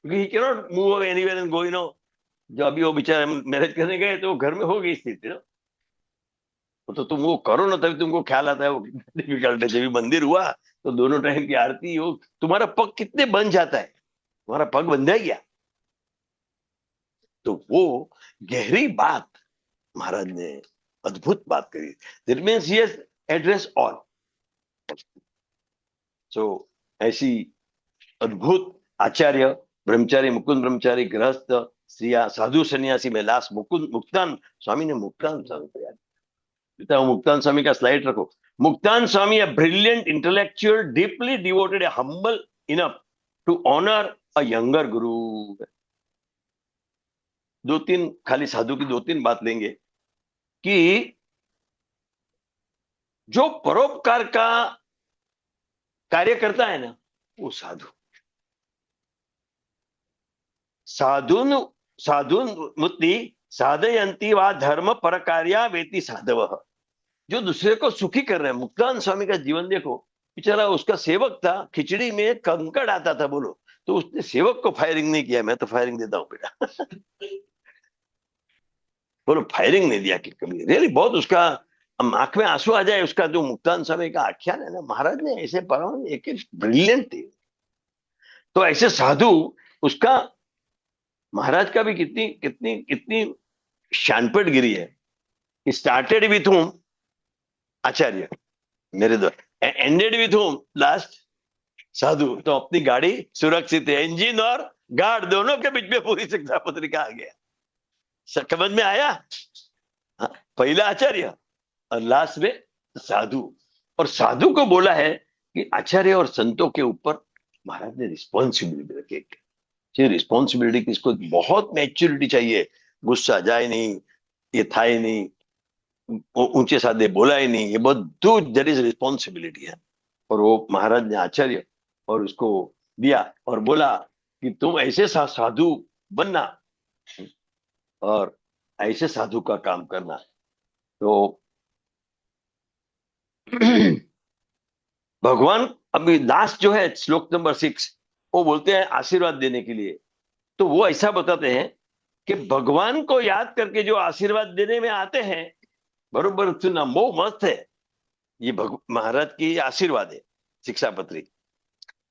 क्योंकि he can not move anywhere and go, you know. जो अभी वो बेचारे मैरिज करने गए तो वो घर में हो गई स्थिति ना, तो तुम वो करो ना तभी तुमको ख्याल आता है वो कितना डिफिकल्ट है। जब भी मंदिर हुआ तो दोनों टाइम की आरती हो, तुम्हारा पग कितने बन जाता है, तुम्हारा पग बंधा गया। तो वो गहरी बात महाराज ने अद्भुत बात करी, that means he has address all. So ऐसी अद्भुत आचार्य, ब्रह्मचारी, मुकुंद ब्रह्मचारी, गृहस्थ, श्रिया, साधु सन्यासी में लास्ट मुकुंद मुक्तान स्वामी ने, मुक्तान स्वामी को याद देता हूं, मुक्तान स्वामी का स्लाइड रखो। मुक्तान स्वामी a brilliant intellectual deeply devoted and humble enough to honor a younger guru। दो तीन खाली साधु की दो तीन बात लेंगे कि जो परोपकार का कार्य करता है ना वो साधु, साधुन साधुन मुक्ति साधयंती वा धर्म पर कार्या वेति साधव, जो दूसरे को सुखी कर रहे हैं। मुक्तान स्वामी का जीवन देखो, बेचारा उसका सेवक था, खिचड़ी में कंकड़ आता था बोलो, तो उसने सेवक को फायरिंग नहीं किया, मैं तो फायरिंग देता हूं बेटा बोलो फायरिंग नहीं दिया कि कभी, रियली बहुत उसका आंख में आंसू आ जाए उसका जो मुक्तान स्वामी का आख्यान है ना, महाराज ने ऐसे परम एक ब्रिलियंट थे। तो ऐसे साधु, उसका महाराज का भी कितनी कितनी कितनी शानपट गिरी है। स्टार्टेड विथ होम आचार्य मेरे दो, एंडेड विथ होम लास्ट साधु, तो अपनी गाड़ी सुरक्षित है, इंजन और गार्ड दोनों के बीच में पूरी शिक्षा पत्रिका आ गया। समझ में आया? हाँ, पहला आचार्य और लास्ट में साधु, और साधु को बोला है कि आचार्य और संतों के ऊपर महाराज ने रिस्पॉन्सिबिलिटी रखी। रिस्पॉन्सिबिलिटी किसको, बहुत मैच्योरिटी चाहिए, गुस्सा जाए नहीं, ये था ही नहीं, ऊंचे साधे बोला ही नहीं, ये बहुत देयर इज रिस्पॉन्सिबिलिटी है। और वो महाराज ने आचार्य और उसको दिया और बोला कि तुम ऐसे साधु बनना और ऐसे साधु का काम करना। तो भगवान अभी लास्ट जो है श्लोक नंबर 6, वो बोलते हैं आशीर्वाद देने के लिए, तो वो ऐसा बताते हैं कि भगवान को याद करके जो आशीर्वाद देने में आते हैं, बरोबर सुनना, वो मस्त है, ये महाराज की आशीर्वाद है शिक्षा पत्री।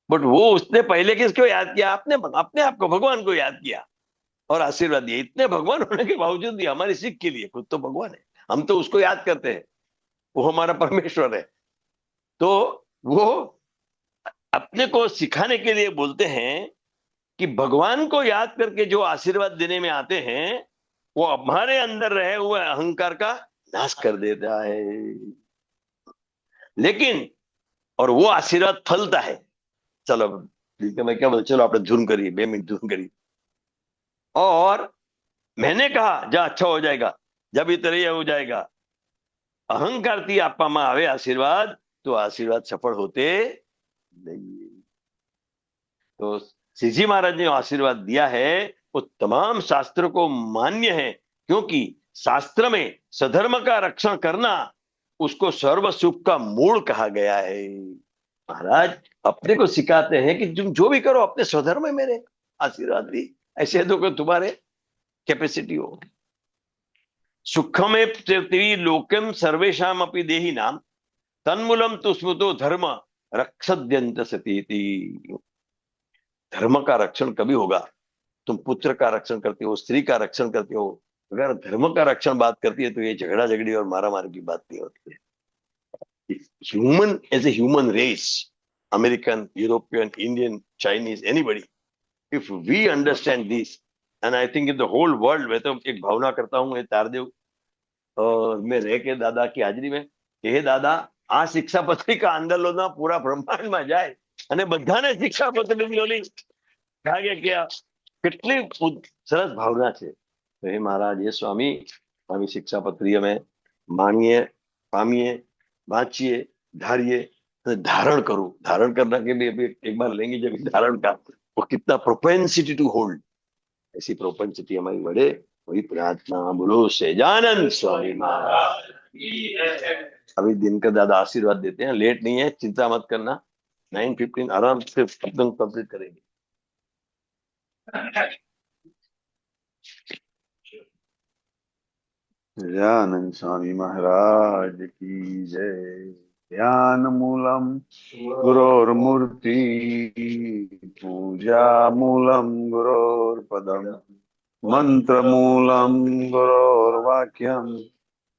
बट वो उसने पहले किसको याद किया, आपने अपने आप को भगवान को याद किया और आशीर्वाद दिया। इतने भगवान होने के बावजूद भी हमारी सिख के लिए खुद तो भगवान है, हम तो उसको याद करते हैं, वो हमारा परमेश्वर है। तो वो अपने को सिखाने के लिए बोलते हैं कि भगवान को याद करके जो आशीर्वाद देने में आते हैं वो हमारे अंदर रहे हुए अहंकार का नाश कर देता है। लेकिन और वो आशीर्वाद फलता है। चलो ठीक है, मैं क्या बोल, चलो आपने धुन करिए, 2 मिनट धुन करिए। और मैंने कहा जा अच्छा हो जाएगा, जब इतना ही हो जाएगा, अहंकार थी आपा में आवे आशीर्वाद तो आशीर्वाद सफल होते नहीं। तो श्रीजी महाराज ने आशीर्वाद दिया है वो तमाम शास्त्रों को मान्य है, क्योंकि शास्त्र में सधर्म का रक्षण करना उसको सर्व सुख का मूल कहा गया है। महाराज अपने को सिखाते हैं कि तुम जो भी करो अपने स्वधर्म में रहे, आशीर्वाद दी, ऐसे तो कि तुम्हारे कैपेसिटी हो। सुखमे लोकम सर्वेशाम अपि देही नाम तन्मूलम तो स्मृतो धर्म रक्षद्यंत सतीति। धर्म का रक्षण कभी होगा? तुम पुत्र का रक्षण करते हो, स्त्री का रक्षण करते हो, अगर धर्म का रक्षण बात करती है तो ये झगड़ा झगड़ी और मारा मारी की बात नहीं होती है। Human as a human race, American, European, Indian, Chinese, anybody, if we understand this, and I think in the whole world, मैं तो एक भावना करता हूँ ये तारदेव में रह के दादा की हाજરી में કે હે દાદા આ શિક્ષાપત્રિકા આંદોલનના પૂરા બ્રહ્માંડમાં જાય અને બધાને શિક્ષાપત્રીની ઓલી લાગે કે કેટલી સરસ ભાવના છે। તો હે મહારાજ, હે સ્વામી, સ્વામી શિક્ષાપત્રી અમે માણીએ, પામીએ, વાંચીએ, धारिए, धारण करूं। धारण करना के लिए अभी एक बार लेंगे जब धारण का, वो कितना प्रोपेंसिटी टू होल्ड, ऐसी प्रोपेंसिटी हमारी बढ़े, वही प्रार्थना। बोलो सहजानंद स्वामी महाराज की जय। अभी दिन का दादा आशीर्वाद देते हैं, लेट नहीं है, चिंता मत करना, 9:15 आराम से एकदम कंप्लीट करेंगे। सहजानंद स्वामी महाराज की जय। ध्यान मूलम गुरोर्मूर्ति, पूजा मूलम गुरोर्पदम, मंत्र मूलम गुरोर्वाक्यम,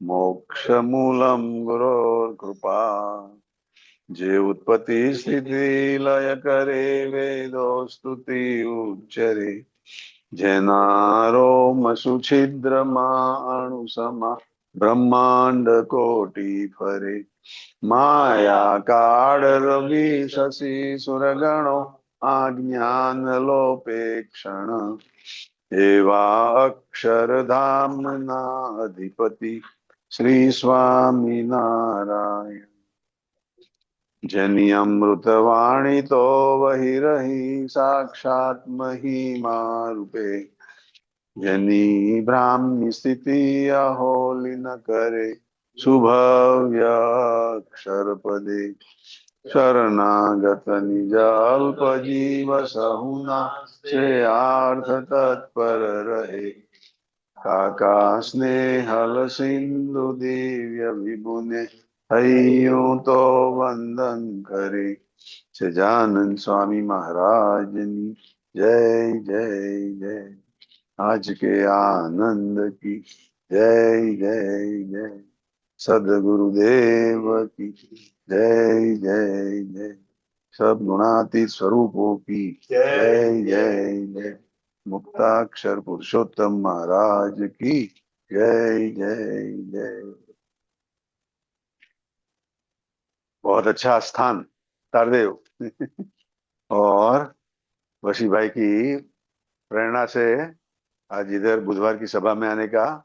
मोक्ष मूलम गुरोर्कृपा। जे उत्पत्ति स्थिति लय करे, वेदो स्तुति उच्चरे, जैनारो छिद्रमा अणुसमा, ब्रह्मांड कोटि फरे। माया काल रवि शशि सुरगणो, अज्ञान लोपे क्षण। एवा अक्षरधामना अधिपति, श्री स्वामी नारायण। जनि अमृतवाणी तो वही रही, साक्षात महिमा रूपे। जनि ब्राह्मी स्थिति अहोली न करे, शुभव्य अक्षर पदे। शरणागत निज अल्प जीव सहुना, श्रेयार्थ तत्पर रहे। काका स्नेहल सिंधु दिव्य विभुने, हइयों तो वंदन करे। सहजानंद स्वामी महाराज की जय जय जय। आज के आनंद की जय जय जय। सदगुरुदेव की जय जय जय। सब गुणातीत स्वरूपों की जय जय जय। मुक्ताक्षर पुरुषोत्तम महाराज की जय जय जय। बहुत अच्छा स्थान तारदेव और वशी भाई की प्रेरणा से आज इधर बुधवार की सभा में आने का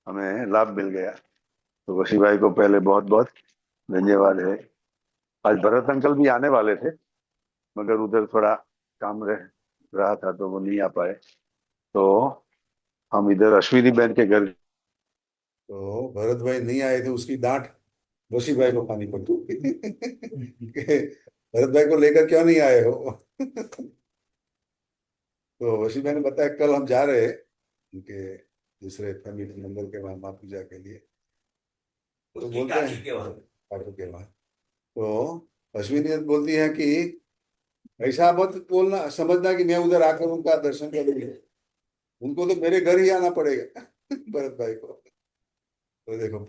हमें लाभ मिल गया। तो वशी भाई को पहले बहुत बहुत धन्यवाद है। आज भरत अंकल भी आने वाले थे, मगर उधर थोड़ा काम रहा था तो वो नहीं आ पाए। तो हम इधर अश्विनी बहन के घर, तो भरत भाई नहीं आए थे, उसकी डांट वशी भाई को खानी पड़ी कि भरत भाई को लेकर क्यों नहीं आए हो। तो वशी भाई ने बताया कल हम जा रहे हैं उनके दूसरे फैमिली मेंबर के वहां माँ पूजा के लिए, तो बोलते हैं काकी के वहां। तो अश्विनी बोलती है कि ऐसा मत बोलना, समझना कि मैं उधर आकर उनका दर्शन करूंगी, उनको तो मेरे घर ही आना पड़ेगा। भरत भाई को तो देखो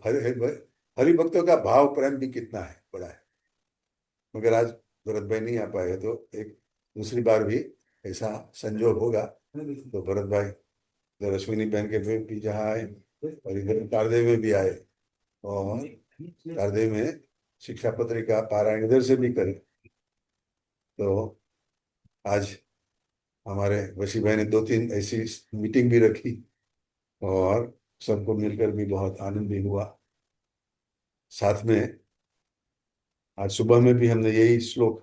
हरि भक्तों का भाव प्रेम भी कितना है, बड़ा है। मगर आज भरत भाई नहीं आ पाए, तो एक दूसरी बार भी ऐसा संजोग होगा तो भरत भाई इधर अश्विनी बहन के भी जहाँ आए और इधर तारदेव में भी आए, और तारदेव में शिक्षा पत्री का पारायण इधर से भी करें। तो आज हमारे वशी भाई ने 2-3 ऐसी मीटिंग भी रखी और सबको मिलकर भी बहुत आनंद भी हुआ। साथ में आज सुबह में भी हमने यही श्लोक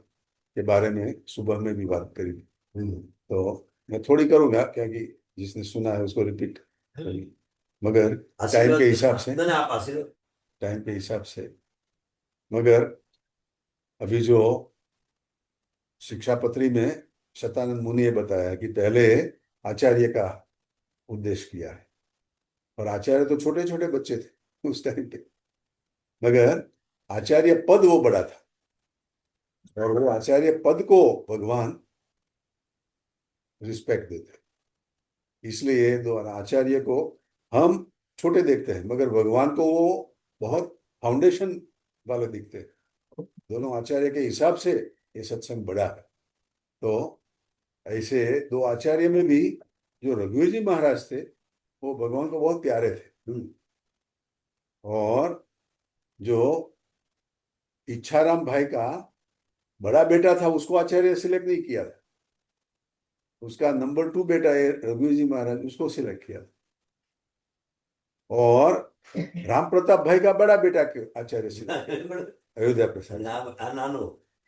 के बारे में सुबह में भी बात करी। तो मैं थोड़ी करूंगा क्योंकि जिसने सुना है उसको रिपीट, मगर टाइम के हिसाब से मगर अभी जो शिक्षा पत्री में शतानंद मुनि ने बताया कि पहले आचार्य का उद्देश्य किया है, और आचार्य तो छोटे छोटे बच्चे थे उस टाइम पे, मगर आचार्य पद वो बड़ा था, और वो आचार्य पद को भगवान रिस्पेक्ट देते, इसलिए दो आचार्य को हम छोटे देखते हैं, मगर भगवान को वो बहुत फाउंडेशन वाले दिखते हैं। दोनों आचार्य के हिसाब से ये सत्संग बड़ा है। तो ऐसे दो आचार्य में भी जो रघुवीर जी महाराज थे वो भगवान को बहुत प्यारे थे। और जो इच्छाराम भाई का बड़ा बेटा था उसको आचार्य सिलेक्ट नहीं किया था, उसका नंबर 2 बेटा है रघुवीर जी महाराज, उसको सिलेक्ट किया था। और राम प्रताप भाई का बड़ा बेटा क्यों आचार्य सिलेक्ट, अयोध्या प्रसाद,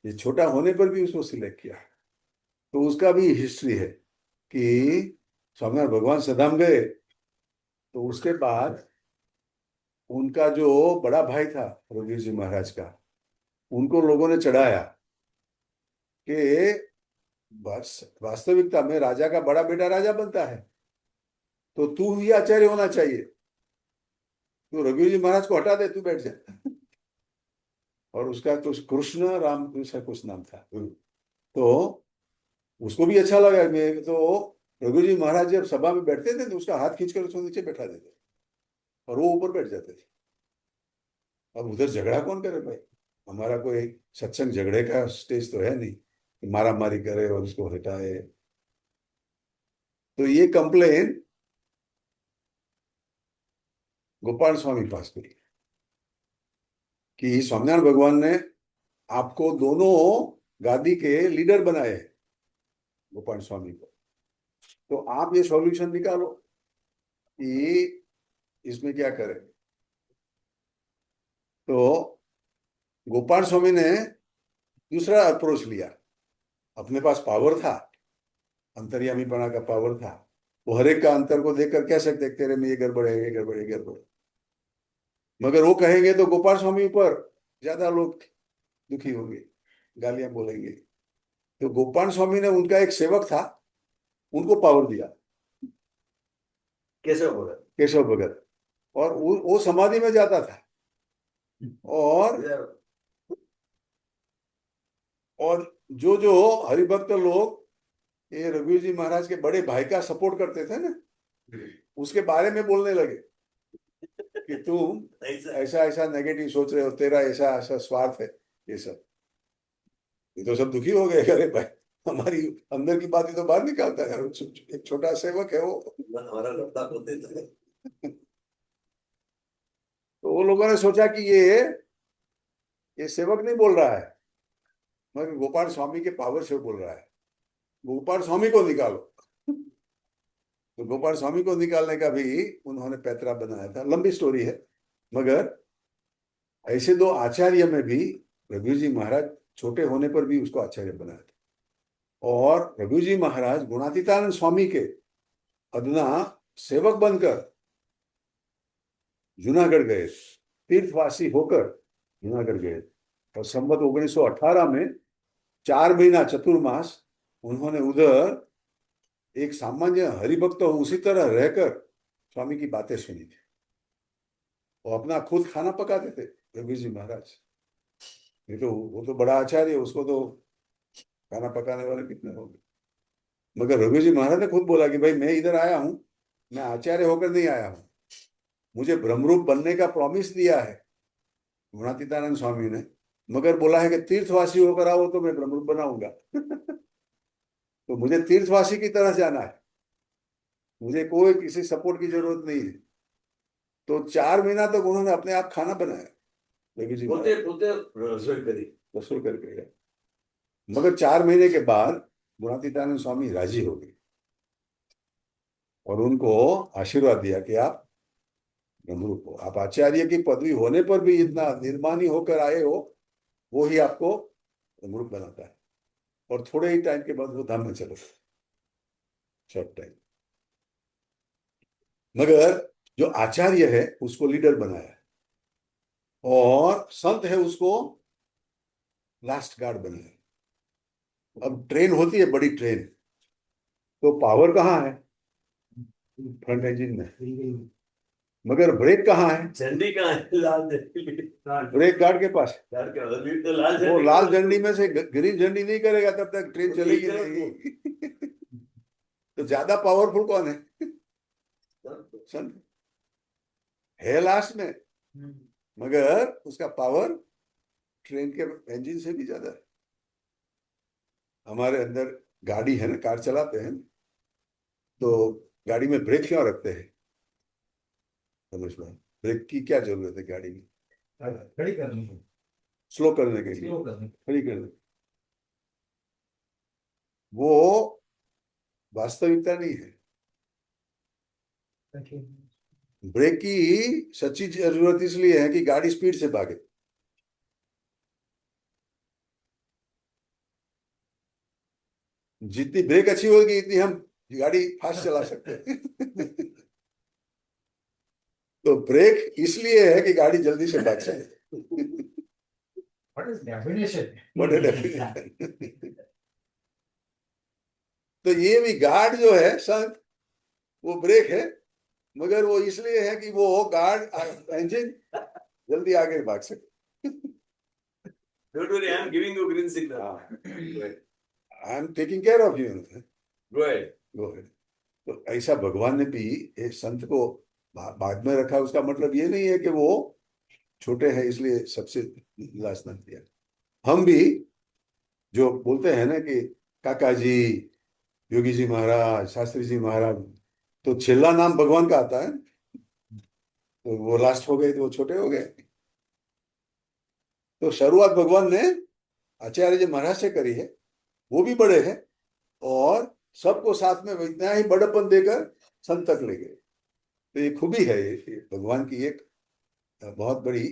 ये छोटा होने पर भी उसको सिलेक्ट किया। तो उसका भी हिस्ट्री है कि स्वामीनारायण भगवान सदाम गए तो उसके बाद उनका जो बड़ा भाई था रघुवीर जी महाराज का, उनको लोगों ने चढ़ाया कि बस वास्तविकता में राजा का बड़ा बेटा राजा बनता है, तो तू ही आचार्य होना चाहिए, तो रघुवीर जी महाराज को हटा दे, तू बैठ जा। और उसका तो कृष्ण राम ऐसा कुछ नाम था। तो उसको भी अच्छा लगा। मैं तो रघुवीर जी महाराज जब सभा में बैठते थे तो उसका हाथ खींचकर उसको नीचे बैठा देते और वो ऊपर बैठ जाते थे। अब उधर झगड़ा कौन करे भाई, हमारा कोई सत्संग झगड़े का स्टेज तो है नहीं कि मारा मारी करे और उसको हटाए। तो ये कंप्लेन गोपाल स्वामी पास करी कि स्वामीनारायण भगवान ने आपको दोनों गादी के लीडर बनाए गोपाल स्वामी को, तो आप ये सॉल्यूशन निकालो कि इसमें क्या करें। तो गोपाल स्वामी ने दूसरा अप्रोच लिया, अपने पास पावर था, अंतर्यामीपना का पावर था, वो हर एक का अंतर को देखकर कह सकते तेरे में ये गड़बड़ है, ये गड़बड़ है, ये गड़बड़ है। मगर वो कहेंगे तो गोपाल स्वामी ऊपर ज्यादा लोग दुखी होंगे, गालियां बोलेंगे। तो गोपाल स्वामी ने उनका एक सेवक था, उनको पावर दिया, केशव भगत, और वो समाधि में जाता था और जो जो हरिभक्त लोग ये रघुवीर जी महाराज के बड़े भाई का सपोर्ट करते थे ना, उसके बारे में बोलने लगे कि तुम ऐसा ऐसा नेगेटिव सोच रहे हो, तेरा ऐसा ऐसा स्वार्थ है, ये सब। ये तो सब दुखी हो गए, अरे भाई हमारी अंदर की बात ही तो बाहर निकालता है, एक छोटा सेवक है वो। हमारा लड़का होते थे। तो वो लोगों ने सोचा कि ये सेवक नहीं बोल रहा है, मगर गोपाल स्वामी के पावर से बोल रहा है, गोपाल स्वामी को निकालो। तो गोपाल स्वामी को निकालने का भी उन्होंने पैतरा बनाया था, लंबी स्टोरी है। मगर ऐसे दो आचार्य में भी रघुवीर जी महाराज छोटे होने पर भी उसको आचार्य बनाया था। और रघुवीर जी महाराज गुणातीतानंद स्वामी के अदना सेवक बनकर जूनागढ़ गए, तीर्थवासी होकर जूनागढ़ गए, और संवत 1918 में 4 महीना चतुर्मास उन्होंने उधर एक सामान्य हरिभक्त उसी तरह रहकर स्वामी की बातें सुनी थी। वो अपना खुद खाना पकाते थे रघुवीर जी महाराज। ये तो वो तो बड़ा आचार्य है, उसको तो खाना पकाने वाले कितने होंगे। मगर रघुवीर जी महाराज ने खुद बोला कि भाई मैं इधर आया हूं, मैं आचार्य होकर नहीं आया हूं, मुझे ब्रह्मरूप बनने का प्रॉमिस दिया है गुणातीतानंद स्वामी ने, मगर बोला है कि तीर्थवासी होकर आओ तो मैं ब्रह्मरूप बनाऊंगा। तो मुझे तीर्थवासी की तरह जाना है, मुझे कोई किसी सपोर्ट की जरूरत नहीं है। तो 4 महीना तक उन्होंने अपने आप खाना बनाया, रसोई करके गए। मगर 4 महीने के बाद गुणातीतानंद स्वामी राजी हो गए और उनको आशीर्वाद दिया कि आप ब्रह्मरूप हो, आप आचार्य की पदवी होने पर भी इतना निर्मानी होकर आए हो, वो ही आपको ब्रह्मरूप बनाता है। और थोड़े ही टाइम के बाद वो धाम में चले गए, शॉर्ट टाइम। मगर जो आचार्य है उसको लीडर बनाया और संत है उसको लास्ट गार्ड बनाया। अब ट्रेन होती है बड़ी ट्रेन, तो पावर कहाँ है? फ्रंट इंजन में। मगर ब्रेक कहाँ है? झंडी कहाँ है? लाल झंडी। ब्रेक गार्ड के पास। यार क्या अभी तो लाल वो झंडी लाल झंडी में से ग्रीन झंडी नहीं करेगा तब तक ट्रेन चलेगी नहीं। तो ज्यादा पावरफुल कौन है? सन है लास्ट में, मगर उसका पावर ट्रेन के इंजन से भी ज्यादा है। हमारे अंदर गाड़ी है ना, कार चलाते हैं, तो गाड़ी में ब्रेक क्यों रखते हैं? समझ में? ब्रेक की क्या जरूरत है गाड़ी में? खड़ी करनी है, स्लो करने के लिए, स्लो करनी खड़ी करने। वो वास्तविकता नहीं है। है। ब्रेक की सच्ची जरूरत इसलिए है कि गाड़ी स्पीड से भागे। जितनी ब्रेक अच्छी होगी इतनी हम गाड़ी फास्ट चला सकते हैं। तो ब्रेक इसलिए है कि गाड़ी जल्दी से भाग जाए। What is definition? What a definition. तो ये भी गार्ड जो है संत, वो ब्रेक है, मगर वो इसलिए है कि वो गार्ड इंजन जल्दी आगे भाग सके। Don't worry, I am giving you green signal. I am taking care of you. Go ahead. Go ahead. तो ऐसा भगवान ने भी एक संत को बाद में रखा। उसका मतलब ये नहीं है कि वो छोटे हैं इसलिए सबसे लास्ट न दिया। हम भी जो बोलते हैं ना कि काका जी, योगी जी महाराज, शास्त्री जी महाराज, तो छेल्ला नाम भगवान का आता है, तो वो लास्ट हो गए तो वो छोटे हो गए। तो शुरुआत भगवान ने आचार्य जी महाराज से करी है, वो भी बड़े हैं, और सबको साथ में इतना ही बड़प्पन देकर संत तक ले गए। तो ये खूबी है, ये भगवान की एक बहुत बड़ी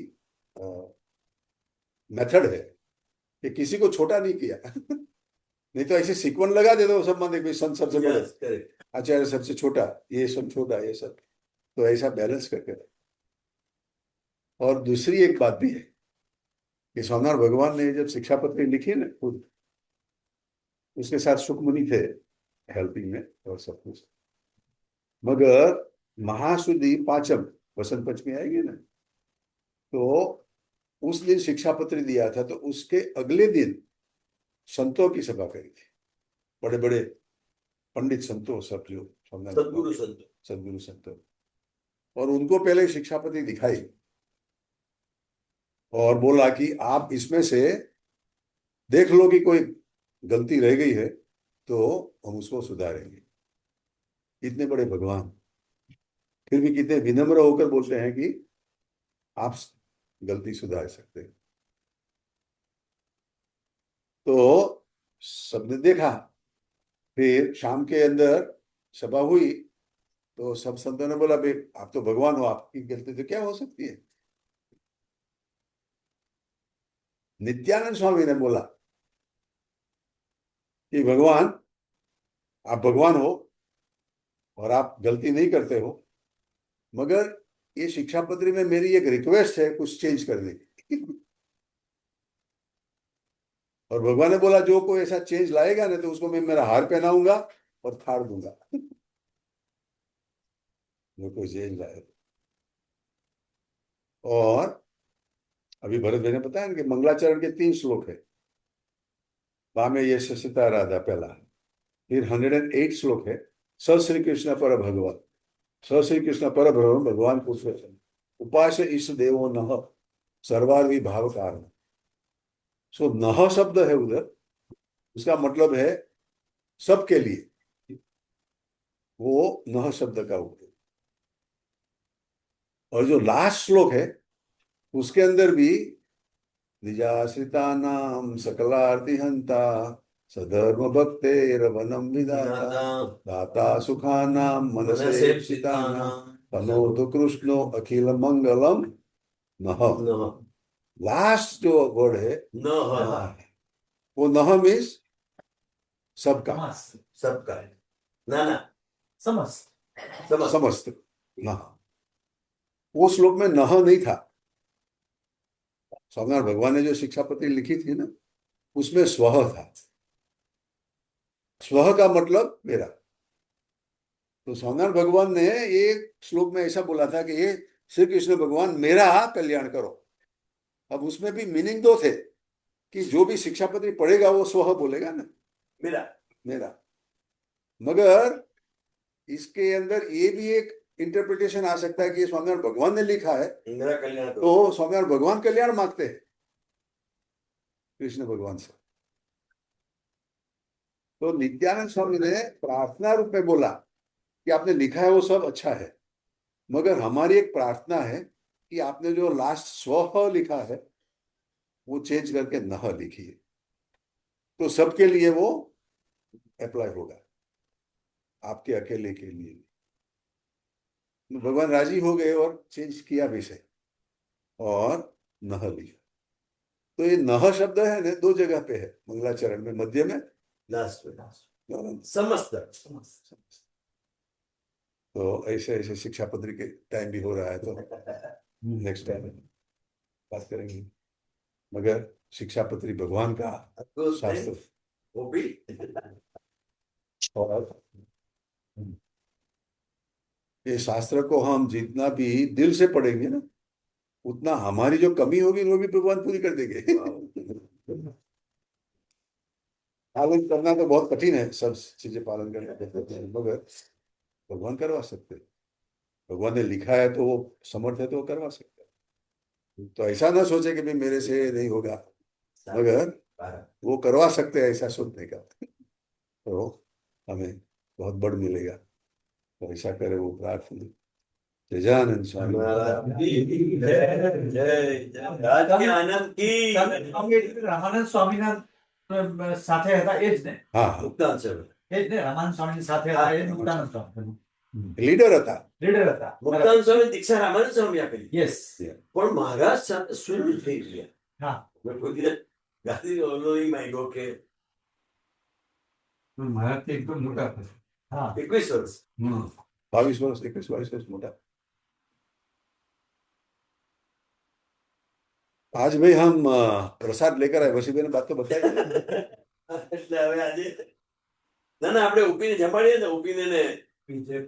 मेथड है कि किसी को छोटा नहीं किया। नहीं तो ऐसे सिक्वन लगा देते हो सब मंदिर, संत सबसे बड़े, Yes, correct. आचार्य सबसे छोटा, ये सब छोटा, ये सब। तो ऐसा बैलेंस करके रहे। और दूसरी एक बात भी है कि स्वामीनारायण भगवान ने जब शिक्षापत्री लिखी ना खुद, उसके साथ सुखमुनि थे हेल्पिंग में और सब कुछ। मगर महासुदी पांचम वसंत पंचमी आएगी ना, तो उस दिन शिक्षापत्री दिया था, तो उसके अगले दिन संतों की सभा करी थी, बड़े बड़े पंडित संतों सब, जो सदगुरु संत। सदगुरु संतों, और उनको पहले शिक्षापत्री दिखाई और बोला कि आप इसमें से देख लो कि कोई गलती रह गई है तो हम उसको सुधारेंगे। इतने बड़े भगवान फिर भी कितने विनम्र होकर बोलते हैं कि आप गलती सुधार सकते हैं। तो सबने देखा। फिर शाम के अंदर सभा हुई, तो सब संतों ने बोला, भाई आप तो भगवान हो, आपकी गलती तो क्या हो सकती है? नित्यानंद स्वामी ने बोला कि भगवान, आप भगवान हो और आप गलती नहीं करते हो, मगर ये शिक्षापत्री में मेरी एक रिक्वेस्ट है कुछ चेंज करने की। और भगवान ने बोला, जो कोई ऐसा चेंज लाएगा ना, तो उसको मैं मेरा हार पहनाऊंगा और थाड़ दूंगा। जो कोई चेंज लाएगा। और अभी भरत भाई ने बताया ना कि मंगलाचरण के 3 श्लोक है। वामे यश सीता राधा पहला, फिर 108 श्लोक है। स श्री कृष्ण पर भगवान, स श्री कृष्ण पर ब्रह्म भगवान पुरुषोत्तम, उपास्य ईश देवो नः सर्वार्वी भाव कारण। सो नह शब्द है उधर, उसका मतलब है सबके लिए, वो नह शब्द का उपयोग। और जो लास्ट श्लोक है उसके अंदर भी निजाश्रिता नाम सकलार्ति हंता सधर्म भक्तेरवनम विधाता दाता सुखानाम मनसेप्सितानाम तनोतु कृष्णो अखिल मंगलम नः। लास्ट जो वर्ड है न वो नह मीन्स सबका, समस्त, सबका है। ना समस्त, समस्त नह। वो श्लोक में नह नहीं था। स्वामीनारायण भगवान ने जो शिक्षापत्री लिखी थी ना, उसमें स्वह था। स्व का मतलब मेरा। तो स्वामिनारायण भगवान ने एक श्लोक में ऐसा बोला था कि ये श्री कृष्ण भगवान मेरा कल्याण करो। अब उसमें भी मीनिंग दो थे कि जो भी शिक्षापत्री पढ़ेगा वो स्व बोलेगा ना, मेरा मेरा। मगर इसके अंदर ये भी एक इंटरप्रिटेशन आ सकता है कि ये स्वामिनारायण भगवान ने लिखा है, मेरा कल्याण करो। तो स्वामिनारायण भगवान कल्याण मांगते हैं कृष्ण भगवान से। तो नित्यानंद स्वामी ने प्रार्थना रूप में बोला कि आपने लिखा है वो सब अच्छा है, मगर हमारी एक प्रार्थना है कि आपने जो लास्ट स्व लिखा है वो चेंज करके नह लिखिए, तो सबके लिए वो अप्लाई होगा, आपके अकेले के लिए। तो भगवान राजी हो गए और चेंज किया विषय और नह लिखा। तो ये नह शब्द है ना, दो जगह पे है, मंगलाचरण में मध्य में, लास्ट और समस्त। तो ऐसे ऐसे शिक्षापत्री के टाइम भी हो रहा है, तो नेक्स्ट टाइम बात करेंगे। मगर शिक्षापत्री भगवान का शास्त्र, वो भी और ये शास्त्र को हम जितना भी दिल से पढ़ेंगे ना, उतना हमारी जो कमी होगी वो भी भगवान पूरी कर देंगे। पालन करना तो बहुत कठिन है, सब चीजें पालन करना, मगर भगवान करवा सकते हैं। भगवान ने लिखा है तो वो समर्थ है तो वो करवा सकते हैं। तो ऐसा ना सोचे कि भाई मेरे से नहीं होगा, मगर वो करवा सकते हैं, ऐसा सोचने का तो हमें बहुत बड़ मिलेगा। तो ऐसा करे वो प्रार्थना। गजानन स्वामी આનંદ की રામાનંદ સ્વામીના સાથે હતા એ જ ને, हाँ हाँ મુક્તાન સર એ જ ને રામાનંદ સ્વામી સાથે હતા એ મુક્તાનંદ સ્વામી लीडर હતા। લીડર હતા. મુક્તાન સ્વામી દીક્ષા રામાનંદ સ્વામી આપેલી, યસ. પણ મહારાજ સાથે સ્વયં થઈ ગયા. હા. મેં કોઈ દિવસ ગાદી ઓલો નહીં માંગ્યો કે મહારાજ એકદમ મોટા હતા. હા 21 વર્ષ 22 वर्ष 21 वर्ष मोटा। आज भाई हम प्रसाद लेकर आए, वसीबे ने बात तो बताई। એટલે હવે આજે ના ના આપણે ઉપીને જમાડીએ ને, ઉપીને ને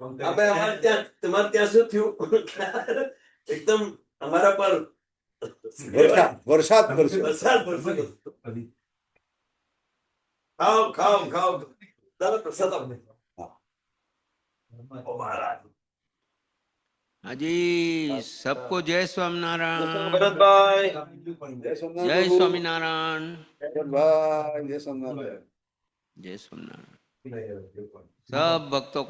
આપણે અમારે ત્યાં તમારે ત્યાં શું થયું એકદમ અમારા પર वर्षात વરસાદ વરસ્યો. ખાઓ ખાઓ ખાઓ દાદા પ્રસાદ આપને. ઓ મહારાજ हाजी सबको जय स्वामीनारायण, ભરતભાઈ जय स्वामीनारायण, भाई जय स्वामीनारायण। जय स्वामीनारायण। सब भक्तों को